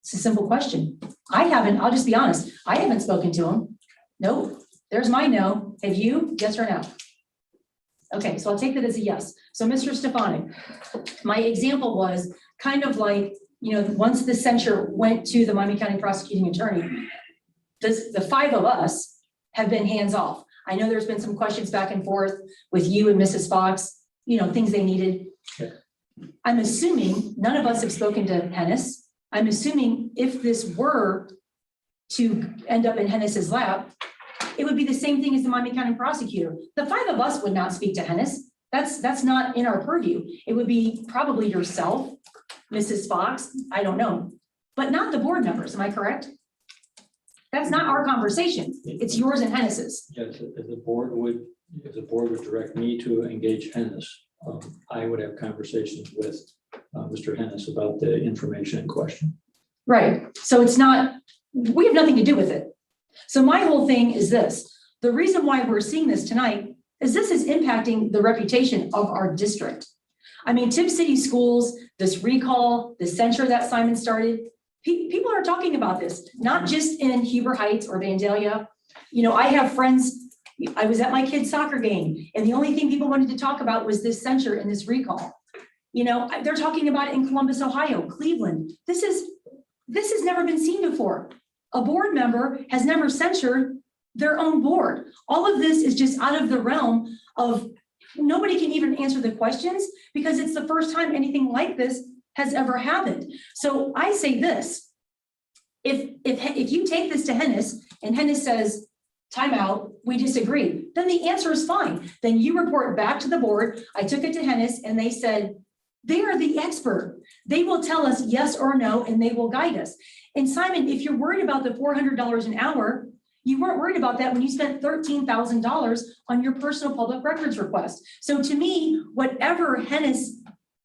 It's a simple question. I haven't, I'll just be honest. I haven't spoken to him. Nope. There's my no. Have you? Yes or no? Okay, so I'll take that as a yes. So Mr. Stefanik, my example was kind of like, once the censure went to the Miami County prosecuting attorney, the five of us have been hands off. I know there's been some questions back and forth with you and Mrs. Fox, things they needed. Okay. I'm assuming none of us have spoken to Hennis. I'm assuming if this were to end up in Hennis's lap, it would be the same thing as the Miami County prosecutor. The five of us would not speak to Hennis. That's not in our purview. It would be probably yourself, Mrs. Fox, I don't know, but not the board members. Am I correct? That's not our conversation. It's yours and Hennis's. Yes, if the board would direct me to engage Hennis, I would have conversations with Mr. Hennis about the information in question. Right. So it's not, we have nothing to do with it. So my whole thing is this. The reason why we're seeing this tonight is this is impacting the reputation of our district. I mean, Tipp City Schools, this recall, the censure that Simon started, people are talking about this, not just in Huber Heights or Vandalia. I have friends, I was at my kid's soccer game, and the only thing people wanted to talk about was this censure and this recall. They're talking about it in Columbus, Ohio, Cleveland. This has never been seen before. A board member has never censured their own board. All of this is just out of the realm of nobody can even answer the questions because it's the first time anything like this has ever happened. So I say this, if you take this to Hennis and Hennis says, time out, we disagree, then the answer is fine. Then you report back to the board. I took it to Hennis and they said, they are the expert. They will tell us yes or no, and they will guide us. And Simon, if you're worried about the $400 an hour, you weren't worried about that when you spent $13,000 on your personal public records request. So to me, whatever Hennis,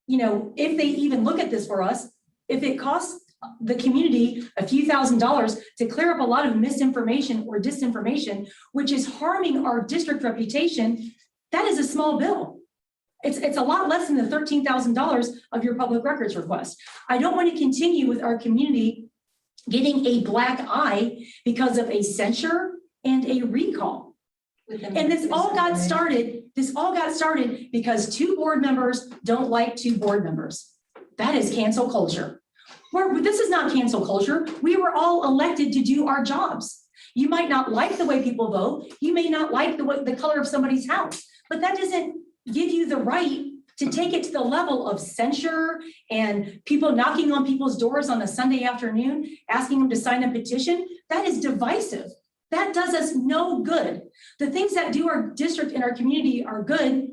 if they even look at this for us, if it costs the community a few $1,000s to clear up a lot of misinformation or disinformation, which is harming our district reputation, that is a small bill. It's a lot less than the $13,000 of your public records request. I don't want to continue with our community getting a black eye because of a censure and a recall. And this all got started because two board members don't like two board members. That is cancel culture. This is not cancel culture. We were all elected to do our jobs. You might not like the way people vote. You may not like the color of somebody's house, but that doesn't give you the right to take it to the level of censure and people knocking on people's doors on a Sunday afternoon, asking them to sign a petition. That is divisive. That does us no good. The things that do our district and our community are good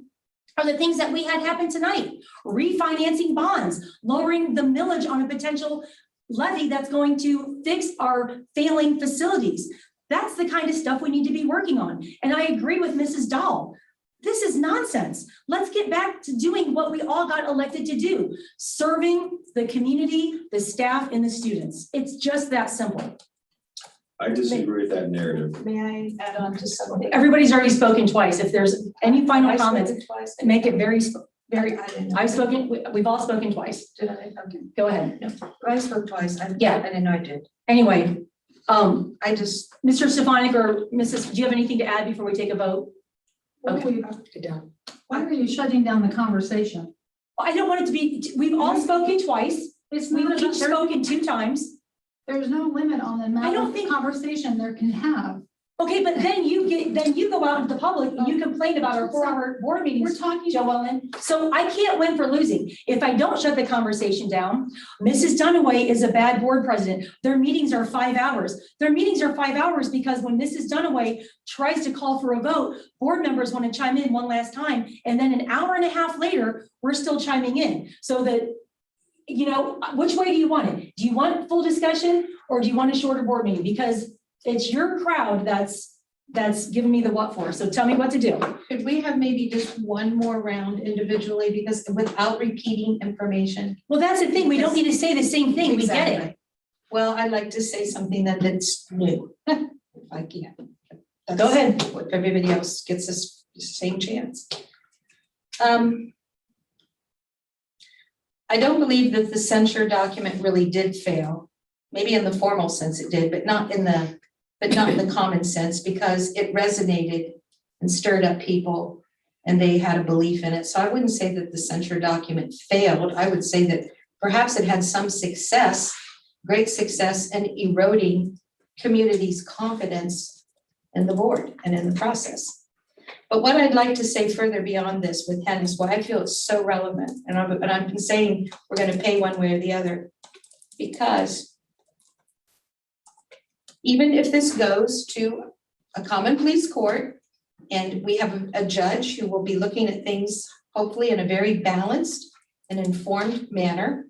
are the things that we had happen tonight. Refinancing bonds, lowering the millage on a potential levy that's going to fix our failing facilities. That's the kind of stuff we need to be working on. And I agree with Mrs. Dahl. This is nonsense. Let's get back to doing what we all got elected to do, serving the community, the staff, and the students. It's just that simple. I disagree with that narrative. May I add on to something? Everybody's already spoken twice. If there's any final I comments, spoke twice. make it very, I didn't know. I've spoken, we've all spoken twice. Did I? Okay. Go ahead. I spoke twice. Yeah. I didn't know I did. Anyway, I just, Mr. Stefanik or Mrs., do you have anything to add before we take a vote? Okay. Why are you shutting down the conversation? I don't want it to be, we've all spoken twice. It's We've not each about, spoken 2 times. there's no limit on the I amount don't of think- conversation there can have. Okay, but then you go out into the public and you complain about our 4-hour board We're meetings, talking. Joellen. So I can't win for losing. If I don't shut the conversation down, Mrs. Dunaway is a bad board president. Their meetings are 5 hours. Their meetings are 5 hours because when Mrs. Dunaway tries to call for a vote, board members want to chime in one last time. And then an hour and a half later, we're still chiming in. So that, you know, which way do you want it? Do you want full discussion or do you want a shorter board meeting? Because it's your crowd that's giving me the what for. So tell me what to do. could we have maybe just one more round individually, because without repeating information? Well, that's the thing. We don't need to say the same thing. We get it. Exactly. Well, I'd like to say something that's new, if I can. Go ahead. If everybody else gets this same chance. I don't believe that the censure document really did fail. Maybe in the formal sense it did, but not in the common sense, because it resonated and stirred up people and they had a belief in it. So I wouldn't say that the censure document failed. I would say that perhaps it had some success, great success in eroding community's confidence in the board and in the process. But what I'd like to say further beyond this with tennis, why I feel it's so relevant, and I've been saying we're going to pay one way or the other, because even if this goes to a common police court and we have a judge who will be looking at things hopefully in a very balanced and informed manner.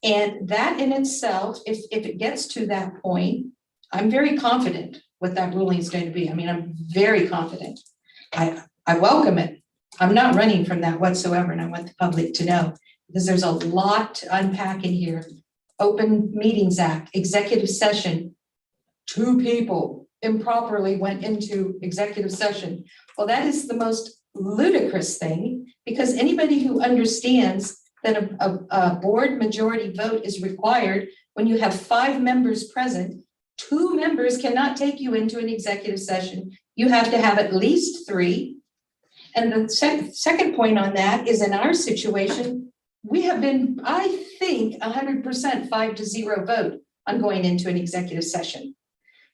And that in itself, if it gets to that point, I'm very confident what that ruling is going to be. I mean, I'm very confident. I welcome it. I'm not running from that whatsoever, and I want the public to know, because there's a lot to unpack in here. Open Meetings Act, executive session. 2 people improperly went into executive session. Well, that is the most ludicrous thing, because anybody who understands that a board majority vote is required when you have 5 members present, 2 members cannot take you into an executive session. You have to have at least 3. And the second point on that is, in our situation, we have been, I think, 100% 5-0 vote on going into an executive session.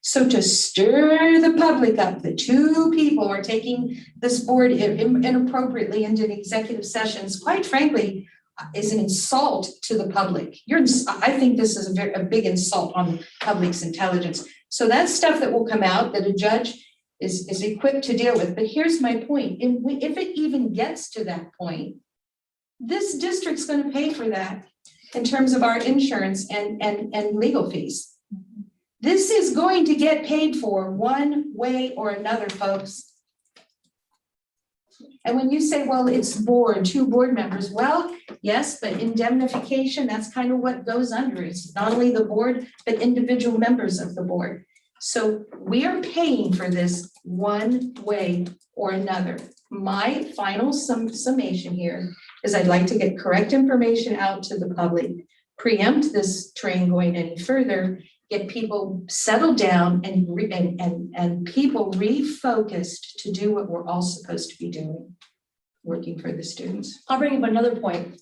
So to stir the public up, the 2 people are taking this board inappropriately into executive sessions, quite frankly, is an insult to the public. I think this is a big insult on the public's intelligence. So that's stuff that will come out that a judge is equipped to deal with. But here's my point. If it even gets to that point, this district's going to pay for that in terms of our insurance and legal fees. This is going to get paid for one way or another, folks. And when you say, well, it's 2 board members, well, yes, but indemnification, that's kind of what goes under. It's not only the board, but individual members of the board. So we are paying for this one way or another. My final summation here is I'd like to get correct information out to the public, preempt this train going any further, get people settled down and people refocused to do what we're all supposed to be doing, working for the students. I'll bring up another point.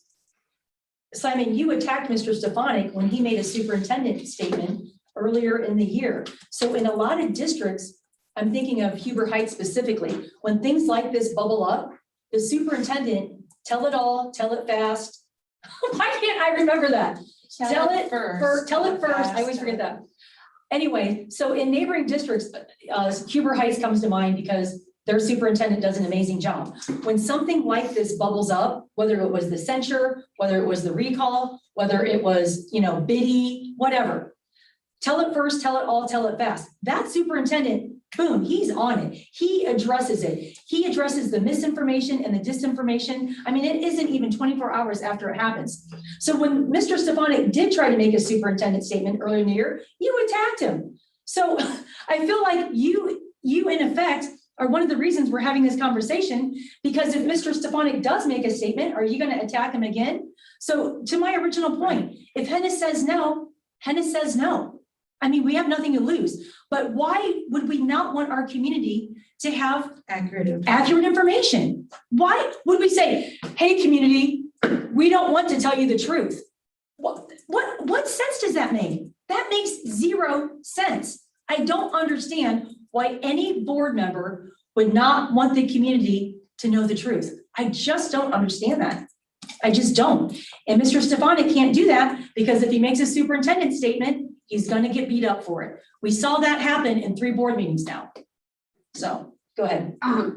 Simon, you attacked Mr. Stefanik when he made a superintendent statement earlier in the year. So in a lot of districts, I'm thinking of Huber Heights specifically, when things like this bubble up, the superintendent, tell it all, tell it fast. Why can't I remember that? Tell it first. I always forget that. Anyway, so in neighboring districts, Huber Heights comes to mind because their superintendent does an amazing job. When something like this bubbles up, whether it was the censure, whether it was the recall, whether it was, biddy, whatever. Tell it first, tell it all, tell it fast. That superintendent, boom, he's on it. He addresses it. He addresses the misinformation and the disinformation. I mean, it isn't even 24 hours after it happens. So when Mr. Stefanik did try to make a superintendent statement earlier in the year, you attacked him. So I feel like you in effect are one of the reasons we're having this conversation, because if Mr. Stefanik does make a statement, are you going to attack him again? So to my original point, if Hennis says no, Hennis says no. I mean, we have nothing to lose, but why would we not want our community to have accurate information? Why would we say, hey, community, we don't want to tell you the truth? What sense does that make? That makes zero sense. I don't understand why any board member would not want the community to know the truth. I just don't understand that. I just don't. And Mr. Stefanik can't do that, because if he makes a superintendent statement, he's going to get beat up for it. We saw that happen in 3 board meetings now. So go ahead. I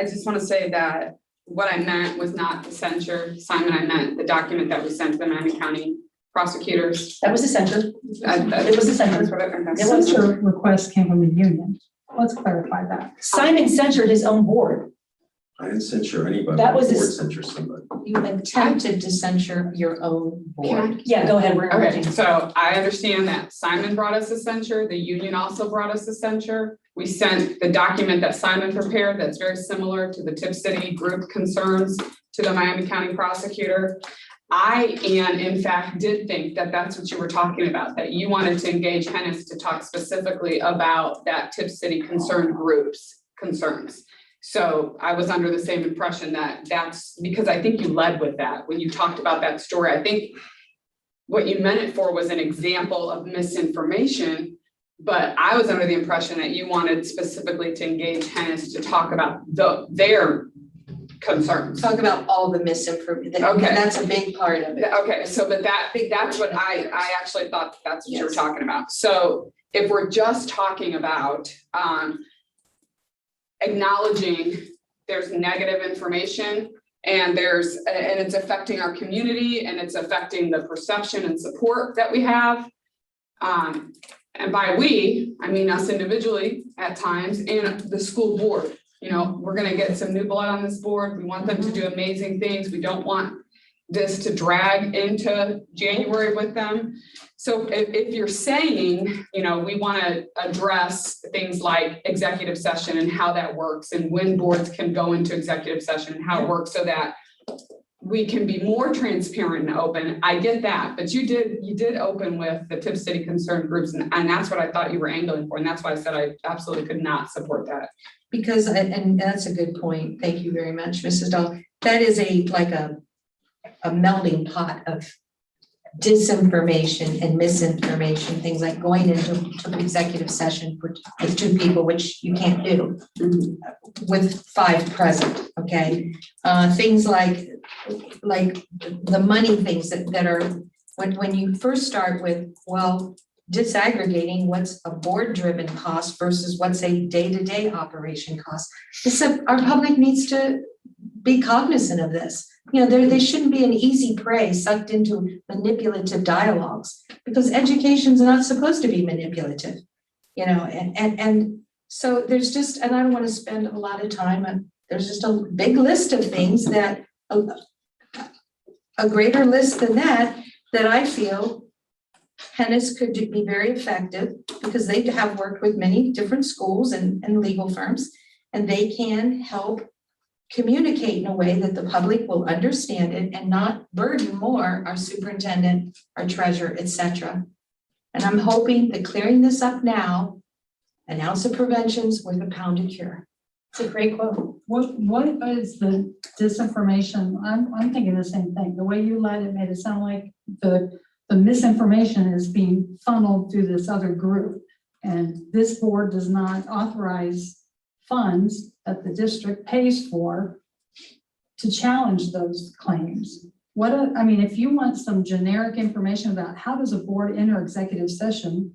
just want to say that what I meant was not the censure, Simon. I meant the document that we sent to the Miami County prosecutors. That was a censure. It was a censure. That's It was. Censure request came from the union. Let's clarify that. Simon censured his own board. I didn't censure anybody. That was The a- board censure somebody. You attempted to censure your own board. Yeah, go ahead. We're Okay, ready. so I understand that Simon brought us a censure, the union also brought us a censure. We sent the document that Simon prepared that's very similar to the Tipp City group concerns to the Miami County prosecutor. In fact, did think that that's what you were talking about, that you wanted to engage Hennis to talk specifically about that Tipp City concerned group's concerns. So I was under the same impression that that's because I think you led with that when you talked about that story. I think what you meant it for was an example of misinformation, but I was under the impression that you wanted specifically to engage Hennis to talk about their concerns. Talk about all the misinformation. Okay. That's a big part of it. Okay, so but that's what I actually thought that's what you were Yes. talking about. So if we're just talking about acknowledging there's negative information and it's affecting our community and it's affecting the perception and support that we have. And by we, I mean us individually at times and the school board. We're gonna get some new blood on this board. We want them to do amazing things. We don't want this to drag into January with them. So if you're saying, we want to address things like executive session and how that works and when boards can go into executive session and how it works so that we can be more transparent and open. I get that, but you did open with the Tipp City concerned groups and that's what I thought you were angling for. And that's why I said I absolutely could not support that. Because, and that's a good point. Thank you very much, Mrs. Dahl. That is a melting pot of disinformation and misinformation, things like going into executive session with 2 people, which you can't do with 5 present, okay? Things like the money things that are, when you first start with, well, disaggregating what's a board-driven cost versus what's a day-to-day operation cost. Our public needs to be cognizant of this. They shouldn't be an easy prey sucked into manipulative dialogues because education's not supposed to be manipulative, and so there's just, and I don't want to spend a lot of time on, there's just a big list of things that, a greater list than that I feel Hennis could be very effective because they have worked with many different schools and legal firms, and they can help communicate in a way that the public will understand it and not burden more our superintendent, our treasurer, etc. And I'm hoping that clearing this up now, an ounce of prevention's worth a pound of cure. It's a great quote. What is the disinformation? I'm thinking the same thing. The way you led it made it sound like the misinformation is being funneled through this other group. And this board does not authorize funds that the district pays for to challenge those claims. If you want some generic information about how does a board enter executive session,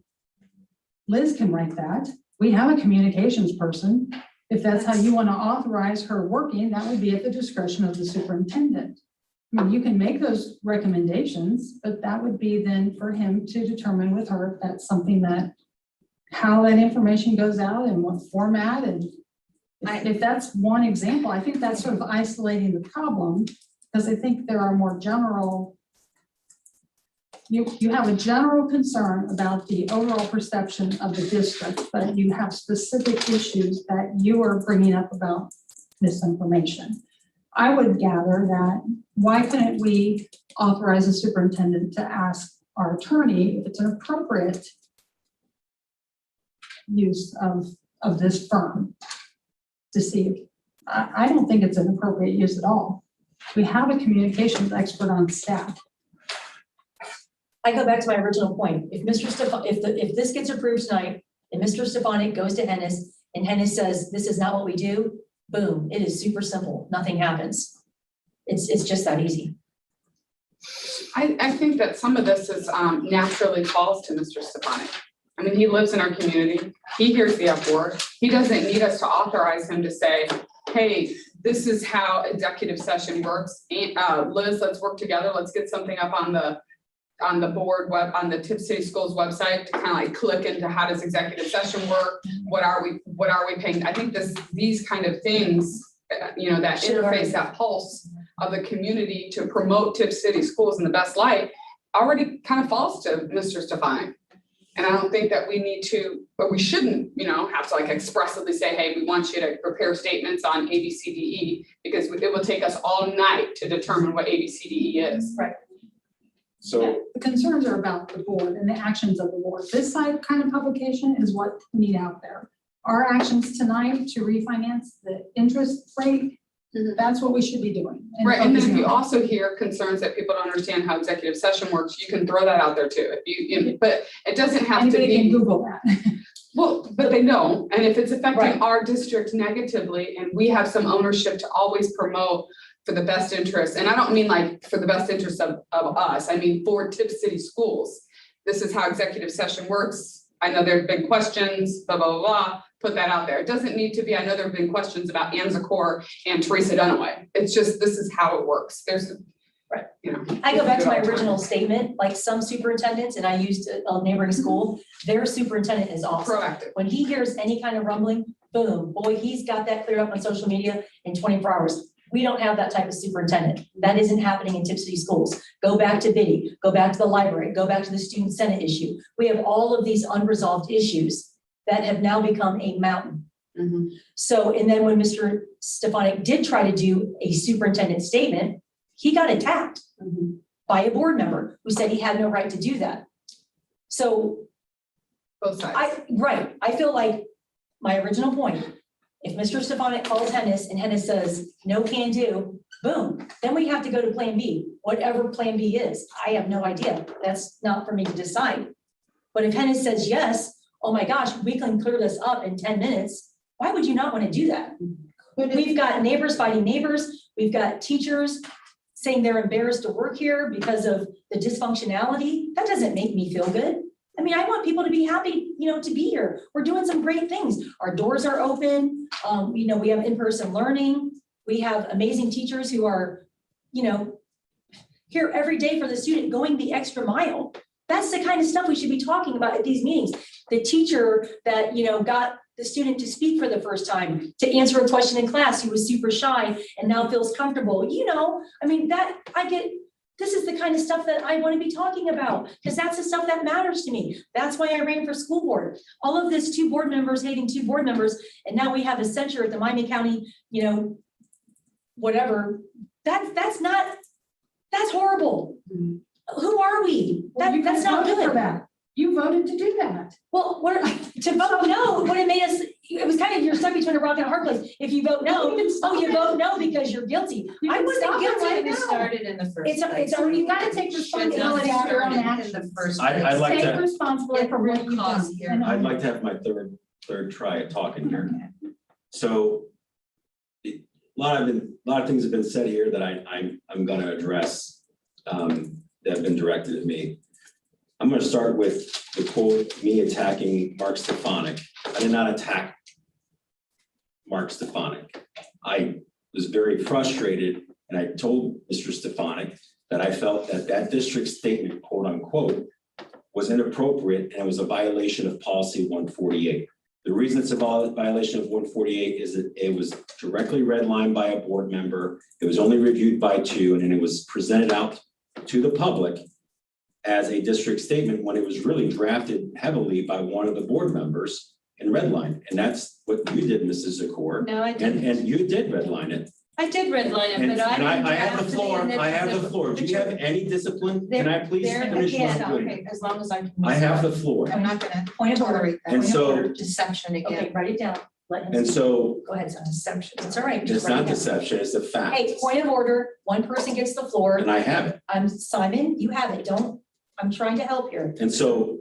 Liz can write that. we have a communications person. If that's how you want to authorize her working, that would be at the discretion of the superintendent. I mean, you can make those recommendations, but that would be then for him to determine with her if that's something that, how that information goes out and what format. And if that's one example, I think that's sort of isolating the problem, because I think there are more general, you have a general concern about the overall perception of the district, but you have specific issues that you are bringing up about misinformation. I would gather that why couldn't we authorize the superintendent to ask our attorney if it's an appropriate use of this firm to see. I don't think it's an appropriate use at all. We have a communications expert on staff. I go back to my original point. If Mr. if this gets approved tonight and Mr. Stefanik goes to Hennis and Hennis says, this is not what we do, boom, it is super simple. Nothing happens. It's just that easy. I think that some of this is naturally falls to Mr. Stefanik. I mean, he lives in our community. He hears the uproar. He doesn't need us to authorize him to say, hey, this is how executive session works. Liz, let's work together. Let's get something up on the board on the Tipp City Schools website to kind of like click into how does executive session work? What are we paying? I think these kind of things, that interface, that pulse of the community to promote Tipp City Schools in the best light already kind of falls to Mr. Stefanik. And I don't think that we need to, or we shouldn't, have to like expressly say, hey, we want you to prepare statements on A, B, C, D, E, because it will take us all night to determine what A, B, C, D, E is. Right. So The concerns are about the board and the actions of the board. This kind of publication is what we need out there. Our actions tonight to refinance the interest rate, that's what we should be doing. Right, and then if you also hear concerns that people don't understand how executive session works, you can throw that out there too. But it doesn't have to Anybody can be. Google that. Well, but they don't, and if it's affecting our district negatively, and we have some ownership to always promote for the best interest, and I don't mean like for the best interest of us, I mean for Tipp City Schools. This is how executive session works. I know there have been questions, blah, blah, blah, blah. Put that out there. It doesn't need to be, I know there have been questions about Ann Zakor and Teresa Dunaway. It's just, this is how it works. There's, I go back to my original statement, like some superintendents, and I used a neighboring school, their superintendent is awesome. proactive. When he hears any kind of rumbling, boom, boy, he's got that cleared up on social media in 24 hours. We don't have that type of superintendent. That isn't happening in Tipp City Schools. Go back to Biddy, go back to the library, go back to the student senate issue. We have all of these unresolved issues that have now become a mountain. So, and then when Mr. Stefanik did try to do a superintendent statement, he got attacked by a board member who said he had no right to do that. So Both sides. I feel like my original point, if Mr. Stefanik calls Hennis and Hennis says, no can do, boom, then we have to go to plan B, whatever plan B is. I have no idea. That's not for me to decide. But if Hennis says yes, oh my gosh, we can clear this up in 10 minutes. Why would you not want to do that? We've got neighbors fighting neighbors. We've got teachers saying they're embarrassed to work here because of the dysfunctionality. That doesn't make me feel good. I mean, I want people to be happy, to be here. We're doing some great things. Our doors are open. We have in-person learning. We have amazing teachers who are, here every day for the student, going the extra mile. That's the kind of stuff we should be talking about at these meetings. The teacher that, got the student to speak for the first time, to answer a question in class who was super shy and now feels comfortable. This is the kind of stuff that I want to be talking about, because that's the stuff that matters to me. That's why I ran for school board. All of this 2 board members hating 2 board members, and now we have a censure at the Miami County, whatever. That's horrible. Who are we? That's not good. For that. You voted to do that. Well, to vote no would have made us, it was kind of, you're stuck between a rock and a hard place. If you vote no, you vote no because you're guilty. I wasn't guilty. When we started in the first. It's already, You gotta take responsibility for your own actions. I'd like Take to, responsibility for what you've done. And I'd like to have my third try at talking here. So a lot of things have been said here that I'm gonna address that have been directed at me. I'm gonna start with the quote, me attacking Mark Stefanik I did not attack Mark Stefanik. I was very frustrated, and I told Mr. Stefanik that I felt that that district statement, quote unquote, was inappropriate and it was a violation of policy 148. The reason it's a violation of 148 is that it was directly redlined by a board member. It was only reviewed by 2, and it was presented out to the public as a district statement when it was really drafted heavily by one of the board members and redlined. And that's what you did, Mrs. Zakor. No, I didn't. And you did redline it. I did redline it, And but I and didn't. I have draft the it floor, in I have the floor. Do you have any discipline? Can I please There finish my again, point? okay, as long as I can. I have the floor. I'm not gonna Point of order. tolerate that. And Point of so- order, Deception Okay, again. write it down. Let him. And so Go ahead, son. Deception. It's all right. it's Just write not it down. deception, it's a fact. Hey, point of order. One person gets the floor. And I have it. I'm Simon, you have it. I'm trying to help here. And so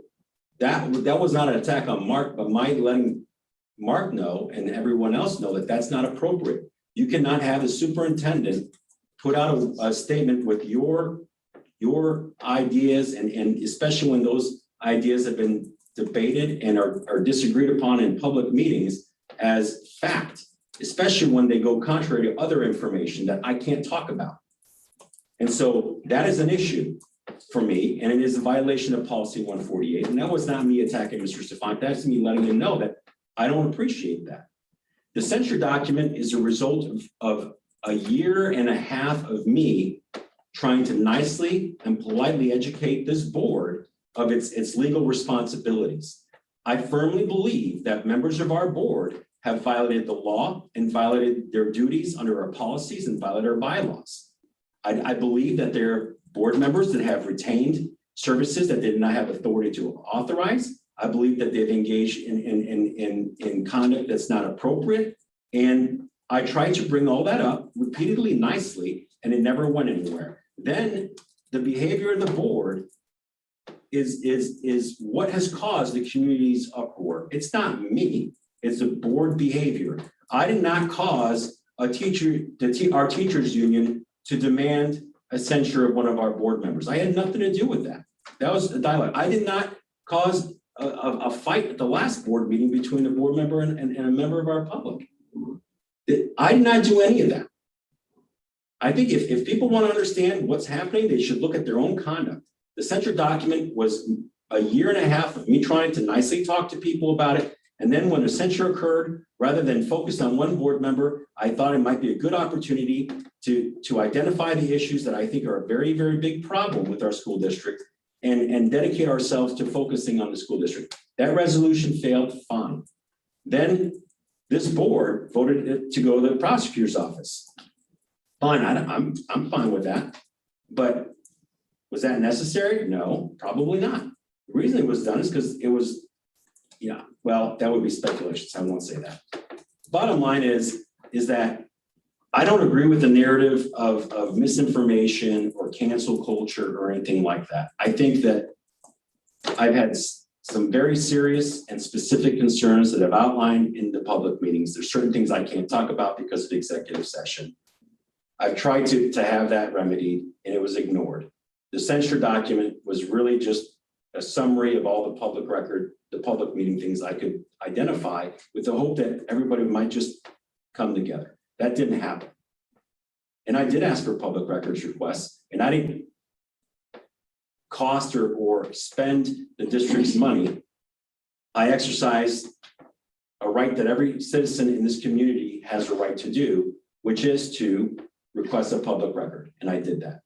that was not an attack on Mark, but my letting Mark know and everyone else know that that's not appropriate. You cannot have the superintendent put out a statement with your ideas and especially when those ideas have been debated and are disagreed upon in public meetings as fact, especially when they go contrary to other information that I can't talk about. And so that is an issue for me, and it is a violation of policy 148. And that was not me attacking Mr. Stefanik, that's me letting him know that I don't appreciate that. The censure document is a result of a year and a half of me trying to nicely and politely educate this board of its legal responsibilities. I firmly believe that members of our board have violated the law and violated their duties under our policies and violated our bylaws. I believe that there are board members that have retained services that they did not have authority to authorize. I believe that they've engaged in conduct that's not appropriate. And I tried to bring all that up repeatedly, nicely, and it never went anywhere. Then the behavior of the board is what has caused the community's uproar. It's not me, it's the board behavior. I did not cause our teachers union to demand a censure of one of our board members. I had nothing to do with that. That was a dialogue. I did not cause a fight at the last board meeting between a board member and a member of our public. I did not do any of that. I think if people want to understand what's happening, they should look at their own conduct. The censure document was a year and a half of me trying to nicely talk to people about it. And then when the censure occurred, rather than focus on one board member, I thought it might be a good opportunity to identify the issues that I think are a very, very big problem with our school district and dedicate ourselves to focusing on the school district. That resolution failed, fine. Then this board voted it to go to the prosecutor's office. Fine, I'm fine with that. But was that necessary? No, probably not. The reason it was done is because it was, yeah, well, that would be speculation, so I won't say that. Bottom line is that I don't agree with the narrative of misinformation or cancel culture or anything like that. I think that I've had some very serious and specific concerns that I've outlined in the public meetings. There's certain things I can't talk about because of the executive session. I've tried to have that remedied and it was ignored. The censure document was really just a summary of all the public record, the public meeting things I could identify with the hope that everybody might just come together. That didn't happen. And I did ask for public records requests, and I didn't cost or spend the district's money. I exercised a right that every citizen in this community has a right to do, which is to request a public record, and I did that.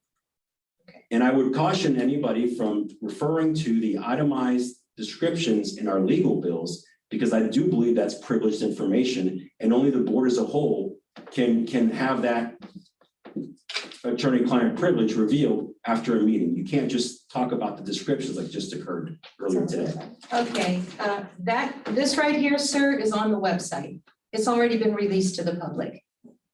And I would caution anybody from referring to the itemized descriptions in our legal bills, because I do believe that's privileged information, and only the board as a whole can have that attorney-client privilege revealed after a meeting. You can't just talk about the descriptions like just occurred earlier today. Okay, this right here, sir, is on the website. It's already been released to the public.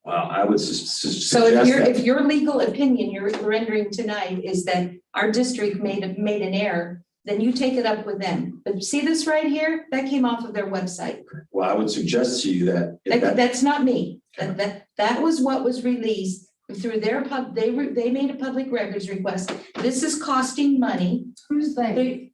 Well, I would So suggest that. if your legal opinion you're rendering tonight is that our district made an error, then you take it up with them. But see this right here? That came off of their website. Well, I would suggest to you that if that That's not me. That was what was released through their they made a public records request. This is costing money. Who's they?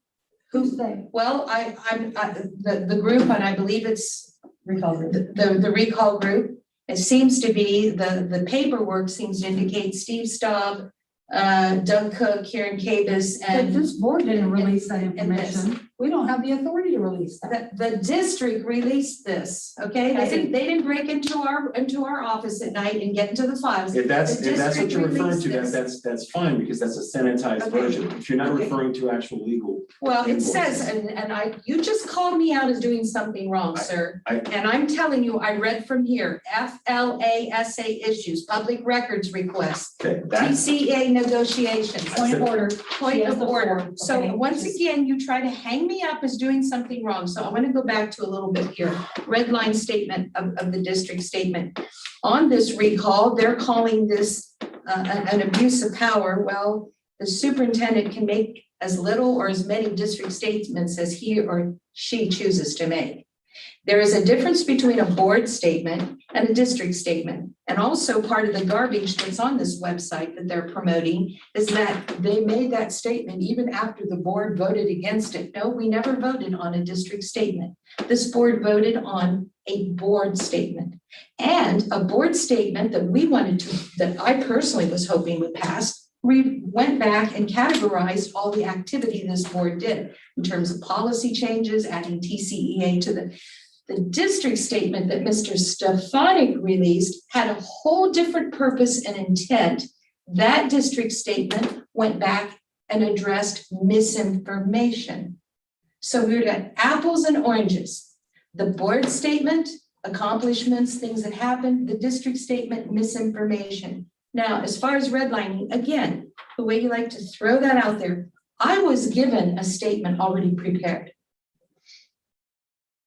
Who's they? Well, the group, and I believe it's Recall group. the recall group. It seems to be, the paperwork seems to indicate Steve Staub, Doug Cook, Karen Kabus, But and this board didn't release that and this. information. We don't have the authority to release that. the district released this, okay? They didn't break into our office at night and get into the files. If that's The what you're district referring to, released that's fine, because that's a sanitized Okay. version. If you're not Okay. referring to actual legal. Well, it says, Invoices. you just called me out as doing something wrong, sir. And I'm telling you, I read from here, FLASA issues, public records requests, Okay, that's, TCA negotiations. Point of order. Point She has of the order. floor, So okay? once again, you try to hang me up as doing something wrong. So I want to go back to a little bit here. Red line statement of the district statement. On this recall, they're calling this an abuse of power. Well, the superintendent can make as little or as many district statements as he or she chooses to make. There is a difference between a board statement and a district statement. And also part of the garbage that's on this website that they're promoting is that they made that statement even after the board voted against it. No, we never voted on a district statement. This board voted on a board statement. And a board statement that that I personally was hoping would pass, we went back and categorized all the activity this board did in terms of policy changes, adding TCEA to the district statement that Mr. Stefanik released had a whole different purpose and intent. That district statement went back and addressed misinformation. So we got apples and oranges. The board statement, accomplishments, things that happened, the district statement, misinformation. Now, as far as redlining, again, the way you like to throw that out there, I was given a statement already prepared.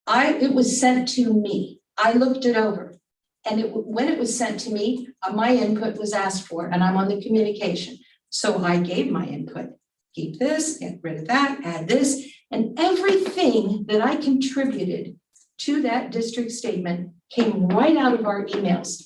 It was sent to me. I looked it over. And when it was sent to me, my input was asked for, and I'm on the communication. So I gave my input. Keep this, get rid of that, add this, and everything that I contributed to that district statement came right out of our emails.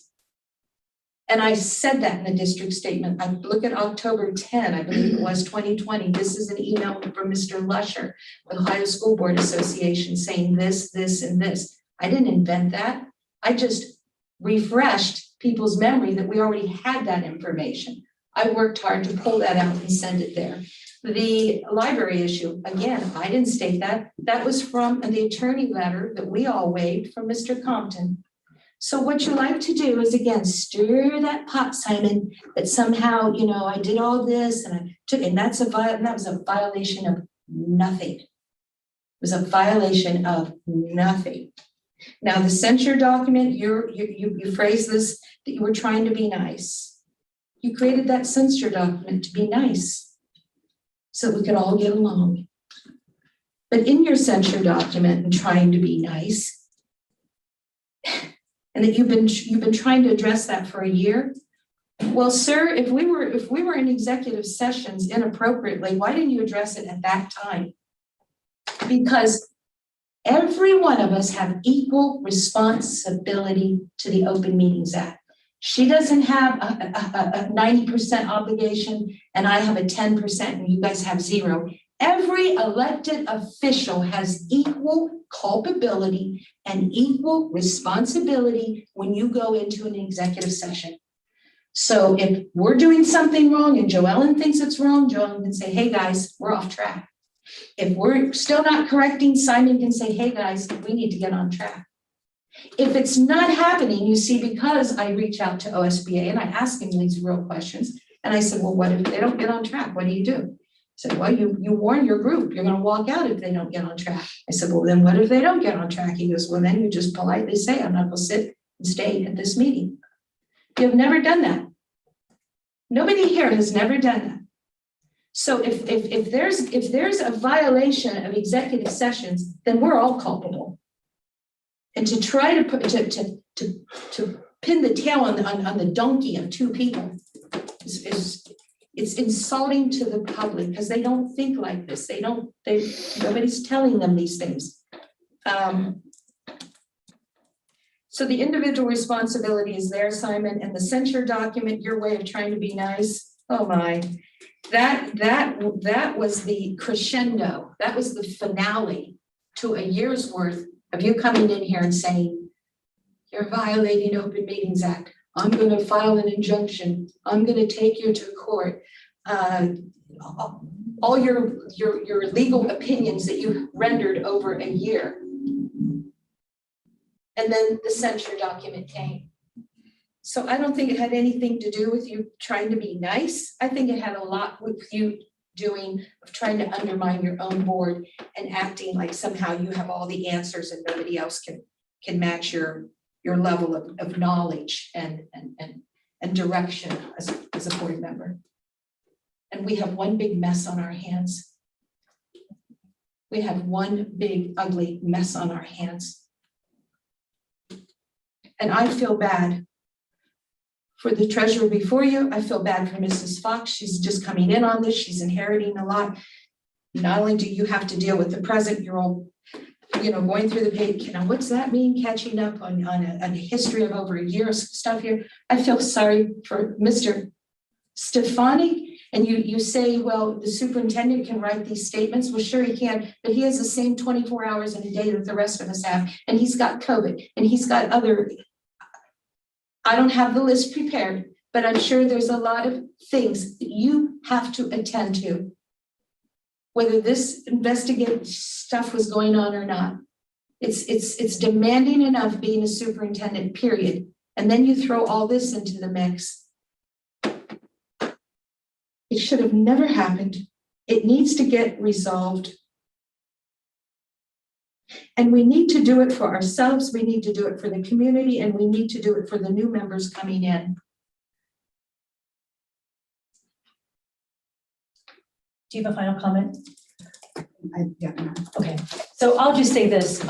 And I said that in the district statement. I look at October 10, I believe it was 2020. This is an email from Mr. Lusher, Ohio School Board Association, saying this, this, and this. I didn't invent that. I just refreshed people's memory that we already had that information. I worked hard to pull that out and send it there. The library issue, again, I didn't state that. That was from the attorney letter that we all waived from Mr. Compton. So what you like to do is, again, stir that pot, Simon, that somehow, I did all this and I took, and that was a violation of nothing. It was a violation of nothing. Now, the censure document, you phrased this, that you were trying to be nice. You created that censure document to be nice, so we could all get along. But in your censure document and trying to be nice, and that you've been trying to address that for a year. Well, sir, if we were in executive sessions inappropriately, why didn't you address it at that time? Because every one of us have equal responsibility to the Open Meetings Act. She doesn't have a 90% obligation, and I have a 10%, and you guys have 0. Every elected official has equal culpability and equal responsibility when you go into an executive session. So if we're doing something wrong and Joellen thinks it's wrong, Joellen can say, hey guys, we're off track. If we're still not correcting, Simon can say, hey guys, we need to get on track. If it's not happening, you see, because I reach out to OSBA and I ask him these real questions, and I said, well, what if they don't get on track? What do you do? Said, well, you warn your group, you're gonna walk out if they don't get on track. I said, well, then what if they don't get on track? He goes, well, then you just politely say, I'm not gonna sit and stay at this meeting. You've never done that. Nobody here has never done that. So if there's a violation of executive sessions, then we're all culpable. And to try to put to pin the tail on the donkey of 2 people it's insulting to the public because they don't think like this. Nobody's telling them these things. So the individual responsibility is there, Simon, and the censure document, your way of trying to be nice, Oh my, that was the crescendo, that was the finale to a year's worth of you coming in here and saying, you're violating Open Meetings Act, I'm gonna file an injunction, I'm gonna take you to court. All your legal opinions that you rendered over a year. And then the censure document came. So I don't think it had anything to do with you trying to be nice. I think it had a lot with you doing of trying to undermine your own board and acting like somehow you have all the answers and nobody else can match your level of knowledge and direction as a board member. And we have one big mess on our hands. We have one big ugly mess on our hands. And I feel bad for the treasurer before you. I feel bad for Mrs. Fox. She's just coming in on this. She's inheriting a lot. Not only do you have to deal with the present, you're all, going through the page, what's that mean? Catching up on a history of over a year of stuff here. I feel sorry for Mr. Stefani. And you say, well, the superintendent can write these statements. Well, sure he can, but he has the same 24 hours in a day that the rest of us have. And he's got COVID and he's got other, I don't have the list prepared, but I'm sure there's a lot of things that you have to attend to. Whether this investigative stuff was going on or not. It's demanding enough being a superintendent, period. And then you throw all this into the mix. It should have never happened. It needs to get resolved. And we need to do it for ourselves. We need to do it for the community, and we need to do it for the new members coming in. Do you have a final comment? Yeah. Okay, so I'll just say this,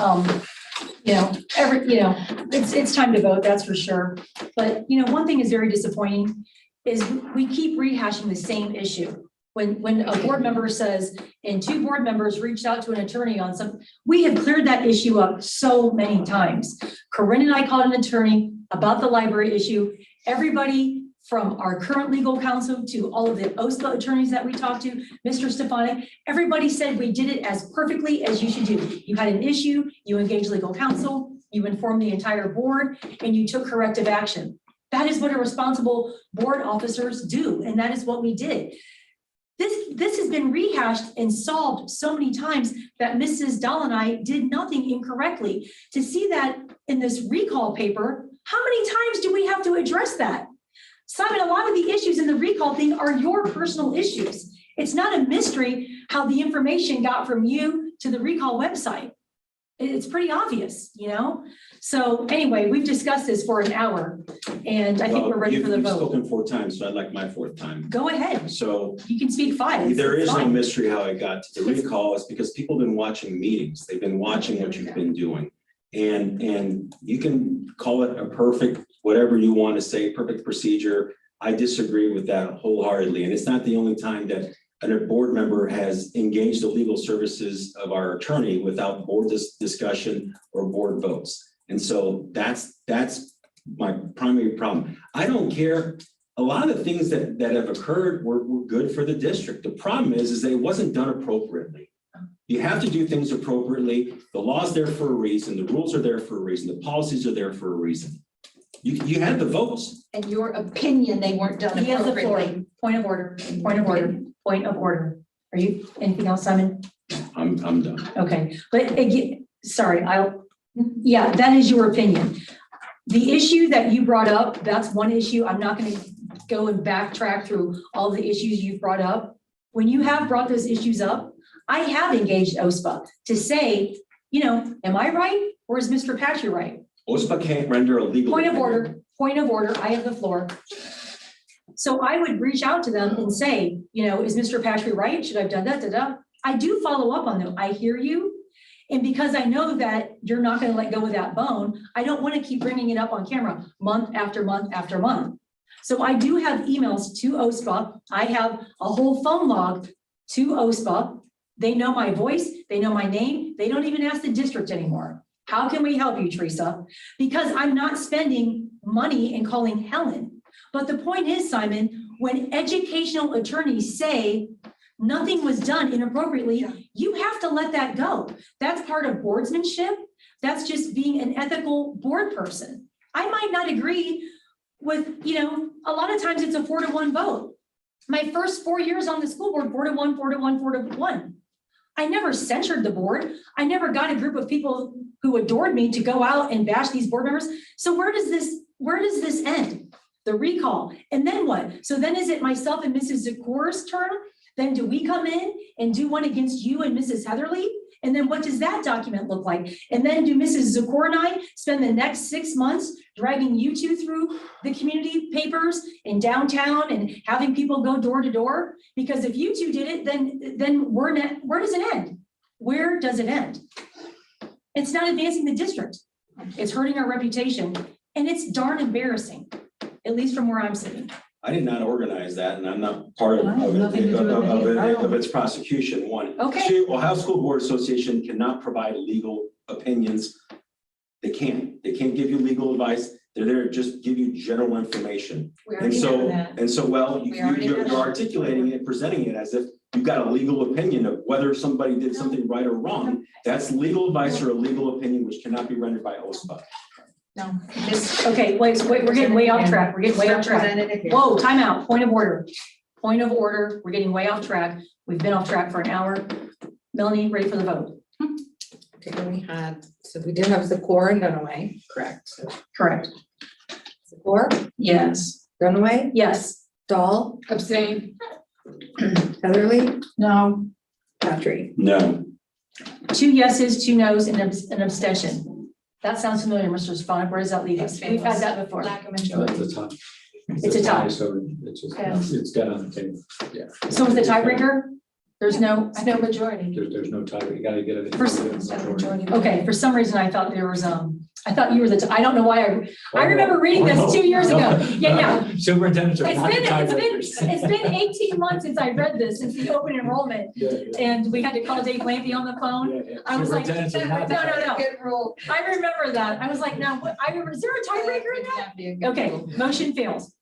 it's time to vote, that's for sure. But, one thing is very disappointing is we keep rehashing the same issue. When a board member says, and two board members reached out to an attorney on some, we have cleared that issue up so many times. Corinne and I called an attorney about the library issue. Everybody from our current legal counsel to all of the OSPA attorneys that we talked to, Mr. Stefani, everybody said we did it as perfectly as you should do. You had an issue, you engaged legal counsel, you informed the entire board, and you took corrective action. That is what a responsible board officers do, and that is what we did. This has been rehashed and solved so many times that Mrs. Dahl and I did nothing incorrectly. To see that in this recall paper, how many times do we have to address that? Simon, a lot of the issues in the recall thing are your personal issues. It's not a mystery how the information got from you to the recall website. It's pretty obvious, So anyway, we've discussed this for an hour, and I think we're ready for the You've vote. spoken 4 times, so I'd like my 4th time. Go ahead. So You can speak 5. there is It's no fine. mystery how I got to the recall. It's because people have been watching meetings. They've been watching what you've been doing. And you can call it a perfect, whatever you want to say, perfect procedure. I disagree with that wholeheartedly. And it's not the only time that a board member has engaged the legal services of our attorney without board discussion or board votes. And so that's my primary problem. I don't care. A lot of things that have occurred were good for the district. The problem is that it wasn't done appropriately. You have to do things appropriately. The law's there for a reason. The rules are there for a reason. The policies are there for a reason. You had the votes. And your opinion, they weren't done He has the floor. appropriately. Point of order, point of order, point of order. Are you, anything else, Simon? I'm done. Okay, but again, sorry, yeah, that is your opinion. The issue that you brought up, that's one issue. I'm not going to go and backtrack through all the issues you've brought up. When you have brought those issues up, I have engaged OSPA to say, am I right or is Mr. Patcher right? OSPA can't render a legal. Point of opinion. order, I have the floor. So I would reach out to them and say, is Mr. Patcher right? Should I have done that? I do follow up on them. I hear you. And because I know that you're not going to let go of that bone, I don't want to keep bringing it up on camera month after month after month. So I do have emails to OSPA. I have a whole phone log to OSPA. They know my voice. They know my name. They don't even ask the district anymore. How can we help you, Teresa? Because I'm not spending money and calling Helen. But the point is, Simon, when educational attorneys say nothing was done inappropriately, you have to let that go. That's part of boardsmanship. That's just being an ethical board person. I might not agree with, a lot of times it's a 4-1 vote. My first 4 years on the school board, 4-1, 4-1, 4-1. I never censured the board. I never got a group of people who adored me to go out and bash these board members. So where does this end? The recall. And then what? So then is it myself and Mrs. Zakor's turn? Then do we come in and do one against you and Mrs. Heatherly? And then what does that document look like? And then do Mrs. Zakor and I spend the next 6 months dragging you two through the community papers in downtown and having people go door to door? Because if you two did it, then where does it end? Where does it end? It's not advancing the district. It's hurting our reputation, and it's darn embarrassing, at least from where I'm sitting. I did not organize that, and I'm not part of I have nothing to do with it either. I don't- of its prosecution, one. Okay. Two, Ohio School Board Association cannot provide legal opinions. They can't give you legal advice. They're there to just give you general information. We And already so, know that. and so, well, We already you're know. articulating it, presenting it as if you've got a legal opinion of whether somebody did something right or wrong. That's legal advice or a legal opinion which cannot be rendered by OSPA. No. This- Okay, wait, we're getting way off track. We're getting way off track. Representative here. Whoa, time out. Point of order. Point of order. We're getting way off track. We've been off track for an hour. Melanie, ready for the vote? Okay, so we did have Zakor and Dunaway, correct? Correct. Zakor, Yes. Dunaway, Yes. Dahl, Abstain. Heatherly, No, Patrick. No. 2 yeses, 2 nos, and an abstention. That sounds familiar, Mr. Stefanik. Where does that leave us? We've had that before. Lack of So majority. it's a tie. It's a tie. So it's just, Yeah. it's dead on the table. Yeah. So with the tiebreaker, there's no, It's no majority. There's no tie. You gotta get it. First- It's not a majority. okay, for some reason I thought there was, I thought you were I don't know why I remember reading this 2 years ago. Yeah. Superintendents are It's not been, tiebreakers. it's been 18 months since I read this, since the open enrollment, Yeah, yeah. and we had to call Dave Lampy on the phone. Yeah, yeah. I was like, Superintendents are not no. Good rule. I remember that. I was like, now, what, I remember, is there a tiebreaker in that? Can't be a good Okay, rule. motion fails.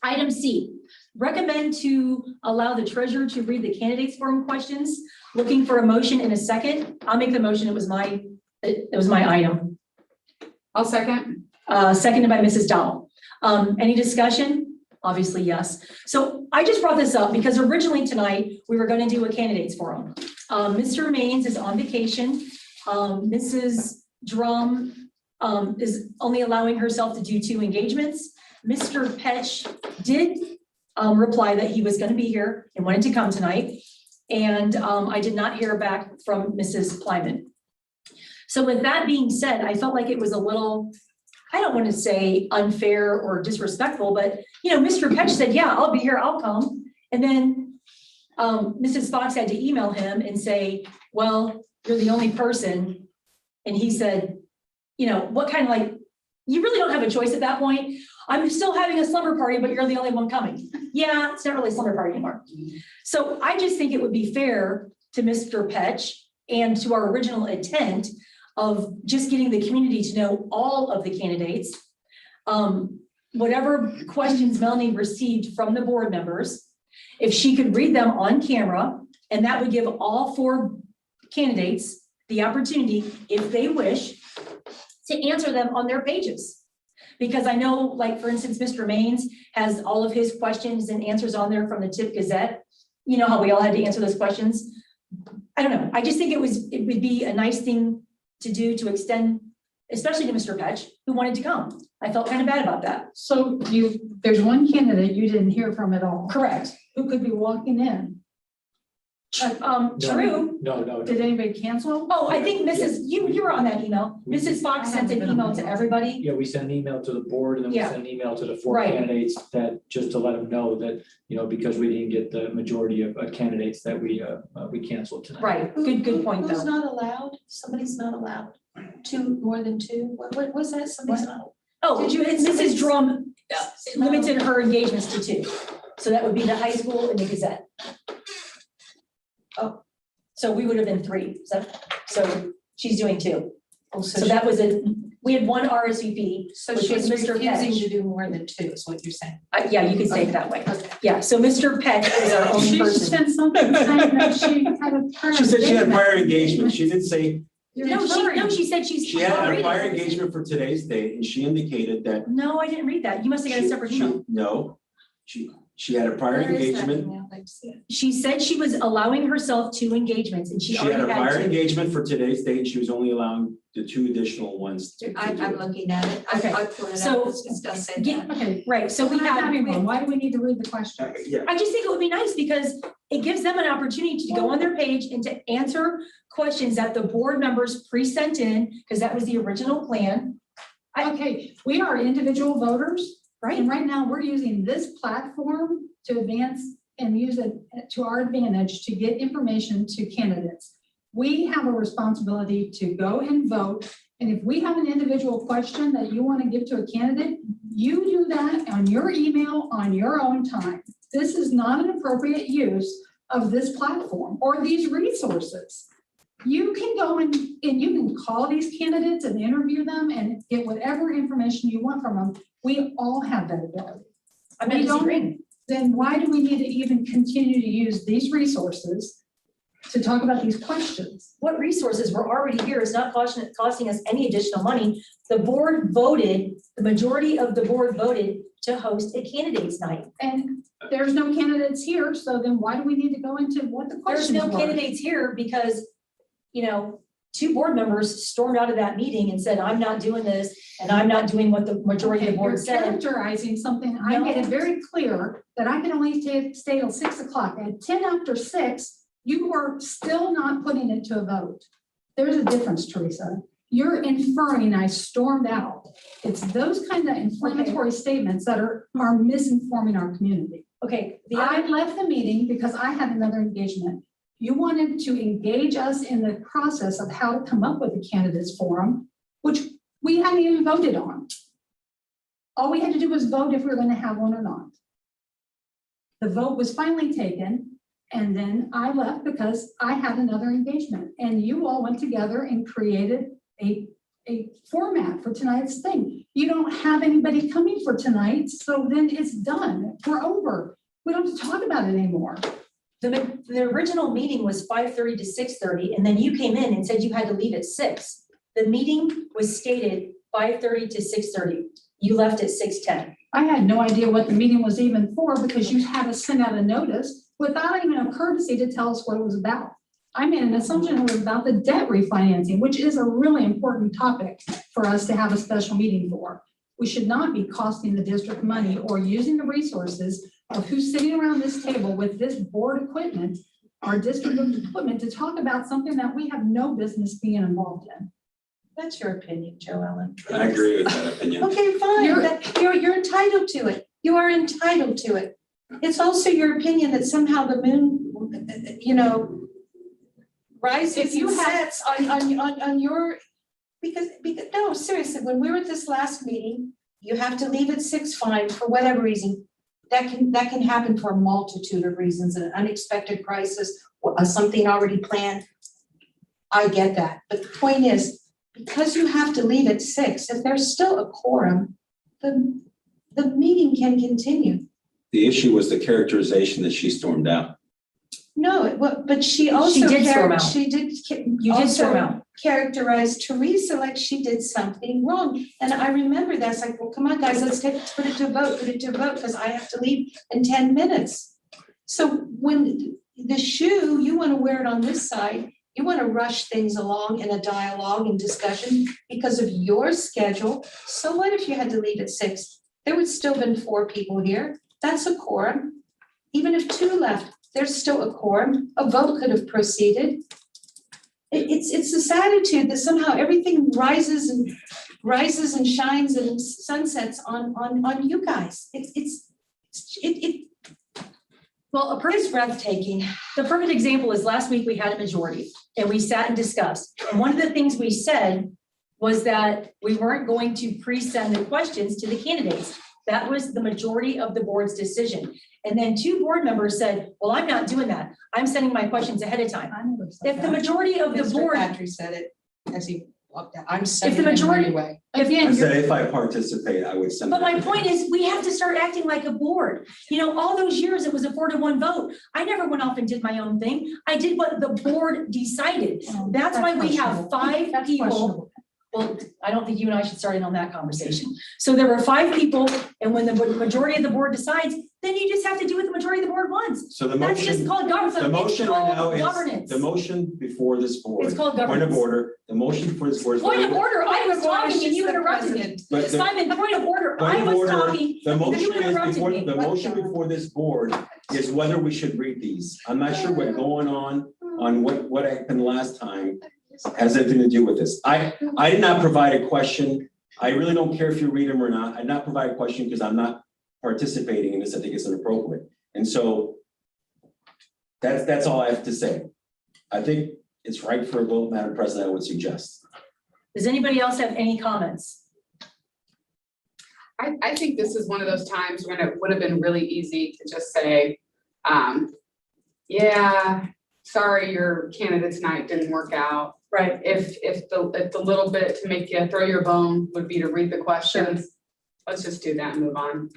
Item C, recommend to allow the treasurer to read the candidates forum questions. Looking for a motion in a second. I'll make the motion. It was my item. I'll second. Seconded by Mrs. Dahl. Any discussion? Obviously, yes. So I just brought this up because originally tonight, we were going to do a candidates forum. Mr. Maines is on vacation. Mrs. Drum is only allowing herself to do 2 engagements. Mr. Petch did reply that he was going to be here and wanted to come tonight. And I did not hear back from Mrs. Plyman. So with that being said, I felt like it was a little, I don't want to say unfair or disrespectful, but Mr. Petch said, yeah, I'll be here, I'll come. And then Mrs. Fox had to email him and say, well, you're the only person. And he said, what kind of like, you really don't have a choice at that point. I'm still having a slumber party, but you're the only one coming. Yeah, it's not really a slumber party anymore. So I just think it would be fair to Mr. Petch and to our original intent of just getting the community to know all of the candidates. Whatever questions Melanie received from the board members, if she could read them on camera, and that would give all 4 candidates the opportunity, if they wish, to answer them on their pages. Because I know, like, for instance, Mr. Maines has all of his questions and answers on there from the Tipp Gazette. You know how we all had to answer those questions? I don't know. I just think it would be a nice thing to do to extend, especially to Mr. Petch, who wanted to come. I felt kind of bad about that. so there's one candidate you didn't hear from at all, Correct. who could be walking in. True. No. Did anybody cancel? Oh, I think you were on that email. Mrs. Fox sent an email to everybody. Yeah, we sent an email to the board and then we Yeah. sent an email to the 4 Right. candidates that, just to let them know that, because we didn't get the majority of candidates that we canceled tonight. Right. Good point, Who's though. not allowed? Somebody's not allowed. 2, more than 2? What was that? Somebody's not. Oh, Did you- Mrs. Drum limited her engagements to 2. So that would be the high school and the Gazette. Oh. So we would have been 3. So she's doing 2. Oh, So that was we had one RSVP. So which was she's Mr. refusing Petch. to do more than two, is what you're saying. Yeah, you could say it that way. Okay. Yeah, so Mr. Petch is our only She person. said something saying that she had a prior. She said she had engagement. prior engagement. She didn't say, No, she said she's. she had a already- prior engagement for today's date, and she indicated that. No, I didn't read that. You must have got a separate email. No, she had a prior Where is that engagement. email? I'd like to see it. She said she was allowing herself 2 engagements and she She had a already prior had 2. engagement for today's date. She was only allowing the 2 additional ones. to I'm do it. looking at it. Okay. I pulled it So, up. It does say get- that. Okay, Right, so we we're not had. having one. Why do we need to read the question? Yeah, I just think it would be nice because it gives them an opportunity to go on their page and to answer questions that the board members pre-sent in, because that was the original plan. Okay, we are individual voters, Right. and right now we're using this platform to advance and use it to our advantage to get information to candidates. We have a responsibility to go and vote, and if we have an individual question that you want to give to a candidate, you do that on your email on your own time. This is not an appropriate use of this platform or these resources. You can go and you can call these candidates and interview them and get whatever information you want from them. We all have that ability. I'm not We don't- disagreeing. Then why do we need to even continue to use these resources to talk about these questions? What resources were already here is not costing us any additional money. The board voted, the majority of the board voted to host a candidates night. And there's no candidates here, so then why do we need to go into what the There's questions no were? candidates here because, 2 board members stormed out of that meeting and said, I'm not doing this and I'm not doing what the majority of Okay, the you're board said. characterizing something. I No. made it very clear that I can only stay till 6 o'clock. At 10 after 6, you were still not putting it to a vote. There's a difference, Teresa. You're inferring I stormed out. It's those kind of inflammatory statements that are misinforming our community. Okay, I left the meeting because I had another engagement. You wanted to engage us in the process of how to come up with a candidates forum, which we hadn't even voted on. All we had to do was vote if we were going to have one or not. The vote was finally taken, and then I left because I had another engagement. And you all went together and created a format for tonight's thing. You don't have anybody coming for tonight, so then it's done. We're over. We don't have to talk about it anymore. The original meeting was 5:30 to 6:30, and then you came in and said you had to leave at 6. The meeting was stated 5:30 to 6:30. You left at 6:10. I had no idea what the meeting was even for because you had us send out a notice without even a courtesy to tell us what it was about. I made an assumption it was about the debt refinancing, which is a really important topic for us to have a special meeting for. We should not be costing the district money or using the resources of who's sitting around this table with this board equipment, our district equipment, to talk about something that we have no business being involved in. That's your opinion, Joe Ellen. I agree with that opinion. Okay, fine. You're- You're entitled to it. You are entitled to it. It's also your opinion that somehow the moon, rises If you and have- sets on your, because, no, seriously, when we were at this last meeting, you have to leave at 6, fine, for whatever reason. That can happen for a multitude of reasons, an unexpected crisis, or something already planned. I get that, but the point is, because you have to leave at 6, if there's still a quorum, the meeting can continue. The issue was the characterization that she stormed out. No, but she also did storm out. she did You did storm also out. characterize Teresa like she did something wrong. And I remember that. It's like, well, come on, guys, let's put it to a vote, because I have to leave in 10 minutes. So when the shoe, you want to wear it on this side, you want to rush things along in a dialogue and discussion because of your schedule. So what if you had to leave at 6? There would still been 4 people here. That's a quorum. Even if 2 left, there's still a quorum. A vote could have proceeded. It's this attitude that somehow everything rises and shines and sunsets on you guys. Well, It's breathtaking. the perfect example is last week we had a majority and we sat and discussed. And one of the things we said was that we weren't going to pre-send the questions to the candidates. That was the majority of the board's decision. And then 2 board members said, well, I'm not doing that. I'm sending my questions ahead of time. I never said If the that. majority of the Mr. board, Patrick said it as he I'm If sending the him right majority- away. I Again, said if I participate, I would send. But it. my point is, we have to start acting like a board. You know, all those years it was a 4-1 vote. I never went off and did my own thing. I did what the board decided. That's why we have questionable. 5 That's people. questionable. Well, I don't think you and I should start in on that conversation. So there were 5 people, and when the majority of the board decides, then you just have to do what the majority of the board wants. So the That's just motion, called government. the motion right now is, Governance. the motion before this board. It's called Point of governance. order, the motion for this board. is- Point of order, I was talking and you She's the interrupted me. president. But the- Simon, point of order, Point I of was order, talking the and motion you is interrupted before, me. the motion before this board is whether we should read these. I'm not sure what's going on what happened last time has anything to do with this. I did not provide a question. I really don't care if you read them or not. I did not provide a question because I'm not participating in this. I think it's inappropriate. And so that's all I have to say. I think it's right for a vote, Madam President, I would suggest. Does anybody else have any comments? I think this is one of those times when it would have been really easy to just say, yeah, sorry, your candidate tonight didn't work out. Right. If the little bit to make you throw your bone would be to read the questions, let's just do that and move on.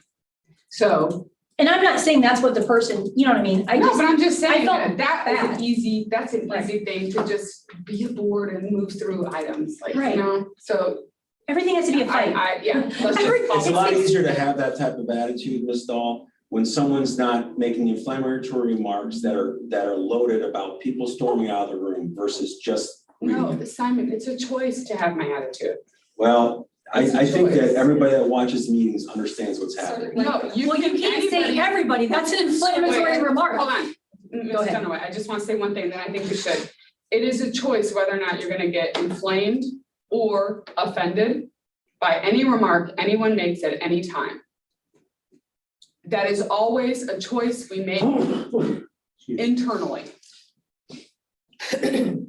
So. And I'm not saying that's what the person, you know what I mean? No, but I'm just saying felt that is bad. an easy, that's an Right. easy thing to just be bored and move through items, like, Right. you know, so. Everything has to be a fight. Yeah, let's Every- just. It's a lot easier to have that type of attitude, Ms. Dahl, when someone's not making inflammatory remarks that are loaded about people storming out of the room versus just reading No, it. Simon, it's a choice to have my attitude. Well, It's a I think that choice. everybody that watches meetings understands what's happening. No, Well, you can't say anybody- everybody, that's an inflammatory Wait, remark. Hold on, Ms. Go ahead. Dunaway, I just want to say one thing that I think we should. It is a choice whether or not you're gonna get inflamed or offended by any remark anyone makes at any time. That is always a choice we make internally. I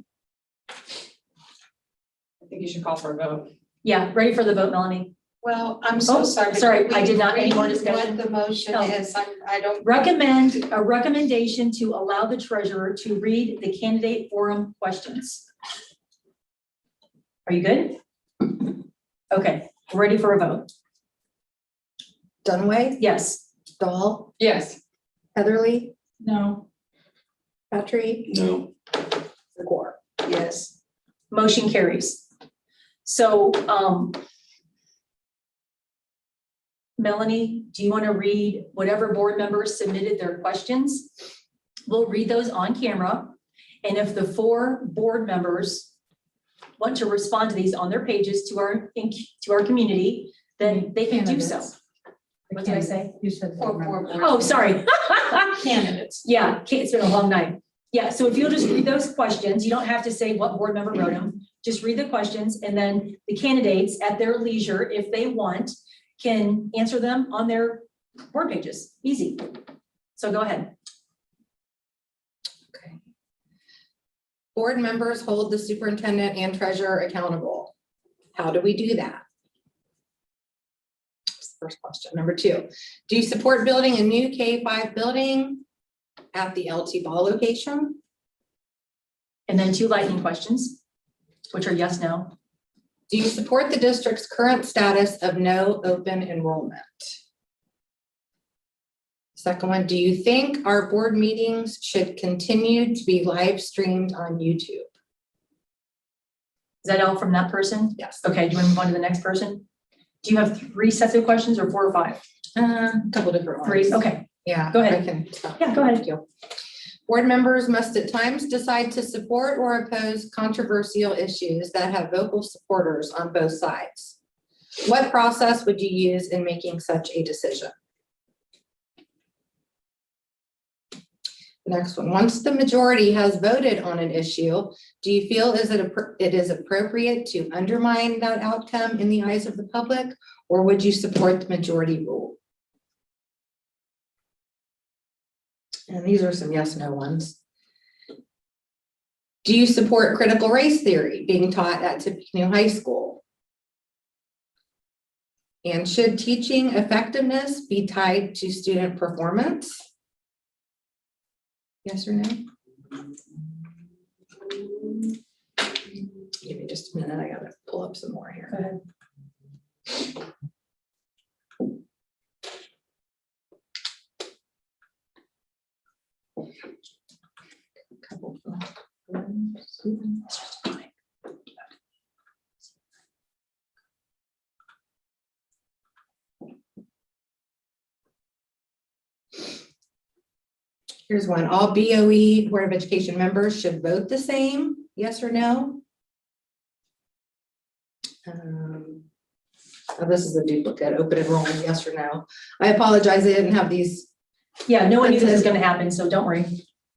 think you should call for a vote. Yeah, ready for the vote, Melanie? Well, I'm Oh, so sorry. but sorry, can I we did not, any more read discussion? What the motion No. is, I don't. Recommend a recommendation to allow the treasurer to read the candidate forum questions. Are you good? Okay, we're ready for a vote. Dunaway, Yes. Dahl, Yes. Heatherly, No, Patrick, No. Zakor. Yes. Motion carries. So, Melanie, do you want to read whatever board members submitted their questions? We'll read those on camera. And if the 4 board members want to respond to these on their pages to our community, then they can do so. Candidates. What did I say? you said. Or board members. Oh, sorry. Candidates. Yeah, it's been a long night. Yeah, so if you'll just read those questions, you don't have to say what board member wrote them. Just read the questions, and then the candidates at their leisure, if they want, can answer them on their board pages. Easy. So go ahead. Okay. Board members hold the superintendent and treasurer accountable. How do we do that? That's the first question. Number 2, do you support building a new K-5 building at the LT Ball location? And then 2 lightning questions, which are yes, no. Do you support the district's current status of no open enrollment? Second one, do you think our board meetings should continue to be live streamed on YouTube? Is that all from that person? Yes. Okay, do you want to move on to the next person? Do you have 3 sets of questions or 4 or 5? A couple different ones. 3, okay. Yeah. Go ahead. I can stop. Yeah, go ahead. Thank you. Board members must at times decide to support or oppose controversial issues that have vocal supporters on both sides. What process would you use in making such a decision? Next one, once the majority has voted on an issue, do you feel it is appropriate to undermine that outcome in the eyes of the public, or would you support the majority rule? And these are some yes, no ones. Do you support critical race theory being taught at Tippecanoe High School? And should teaching effectiveness be tied to student performance? Yes or no? Give me just a minute, I gotta pull up some more here. Go ahead. Couple. Here's one. All BOE Board of Education members should vote the same, yes or no? Oh, this is a duplicate, open enrollment, yes or no? I apologize, I didn't have these. Yeah, no one knew this was gonna happen, so don't worry.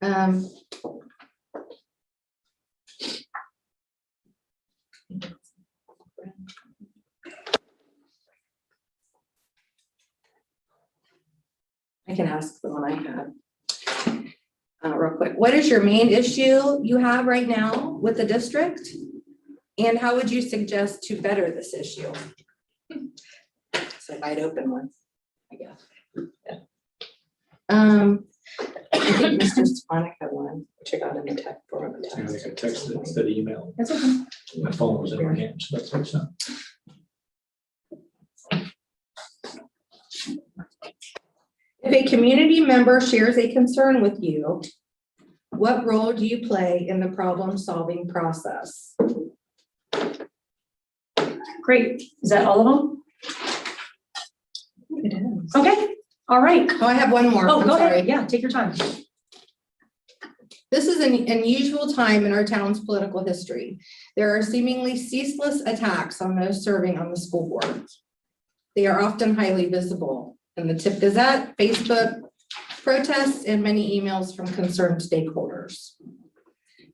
I can ask the one I had. Real quick, what is your main issue you have right now with the district? And how would you suggest to better this issue? It's a wide open one, I guess. Yeah. I think Mr. Stefanik had one, which I got in the text form of the I text. think I texted instead of email. That's okay. My phone was in my hand, so that's what's up. If a community member shares a concern with you, what role do you play in the problem-solving process? Great. Is that all of them? It is. Okay, all right. Oh, I have one more. Oh, I'm go sorry. ahead. Yeah, take your time. This is an unusual time in our town's political history. There are seemingly ceaseless attacks on those serving on the school board. They are often highly visible in the Tipp Gazette, Facebook, protests, and many emails from concerned stakeholders.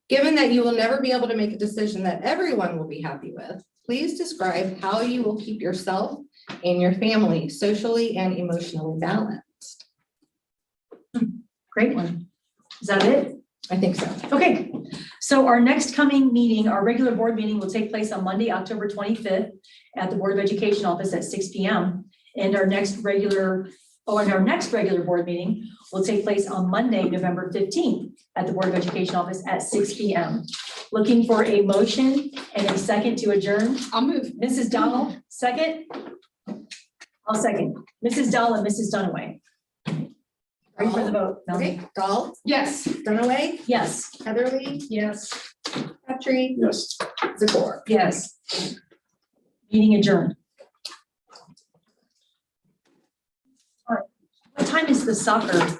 Given that you will never be able to make a decision that everyone will be happy with, please describe how you will keep yourself and your family socially and emotionally balanced. Great one. Is that it? I think so. Okay, so our next coming meeting, our regular board meeting will take place on Monday, October 25th at the Board of Education office at 6 p.m. And our next regular board meeting will take place on Monday, November 15th at the Board of Education office at 6 p.m. Looking for a motion and a second to adjourn. I'll move. Mrs. Donald, second? I'll second. Mrs. Dahl and Mrs. Dunaway. Ready for the vote? Melanie? Okay, Dahl, Yes. Dunaway, Yes. Heatherly, Yes. Petrie, Yes. Zakor. Yes. Meeting adjourned. All right. What time is the soccer?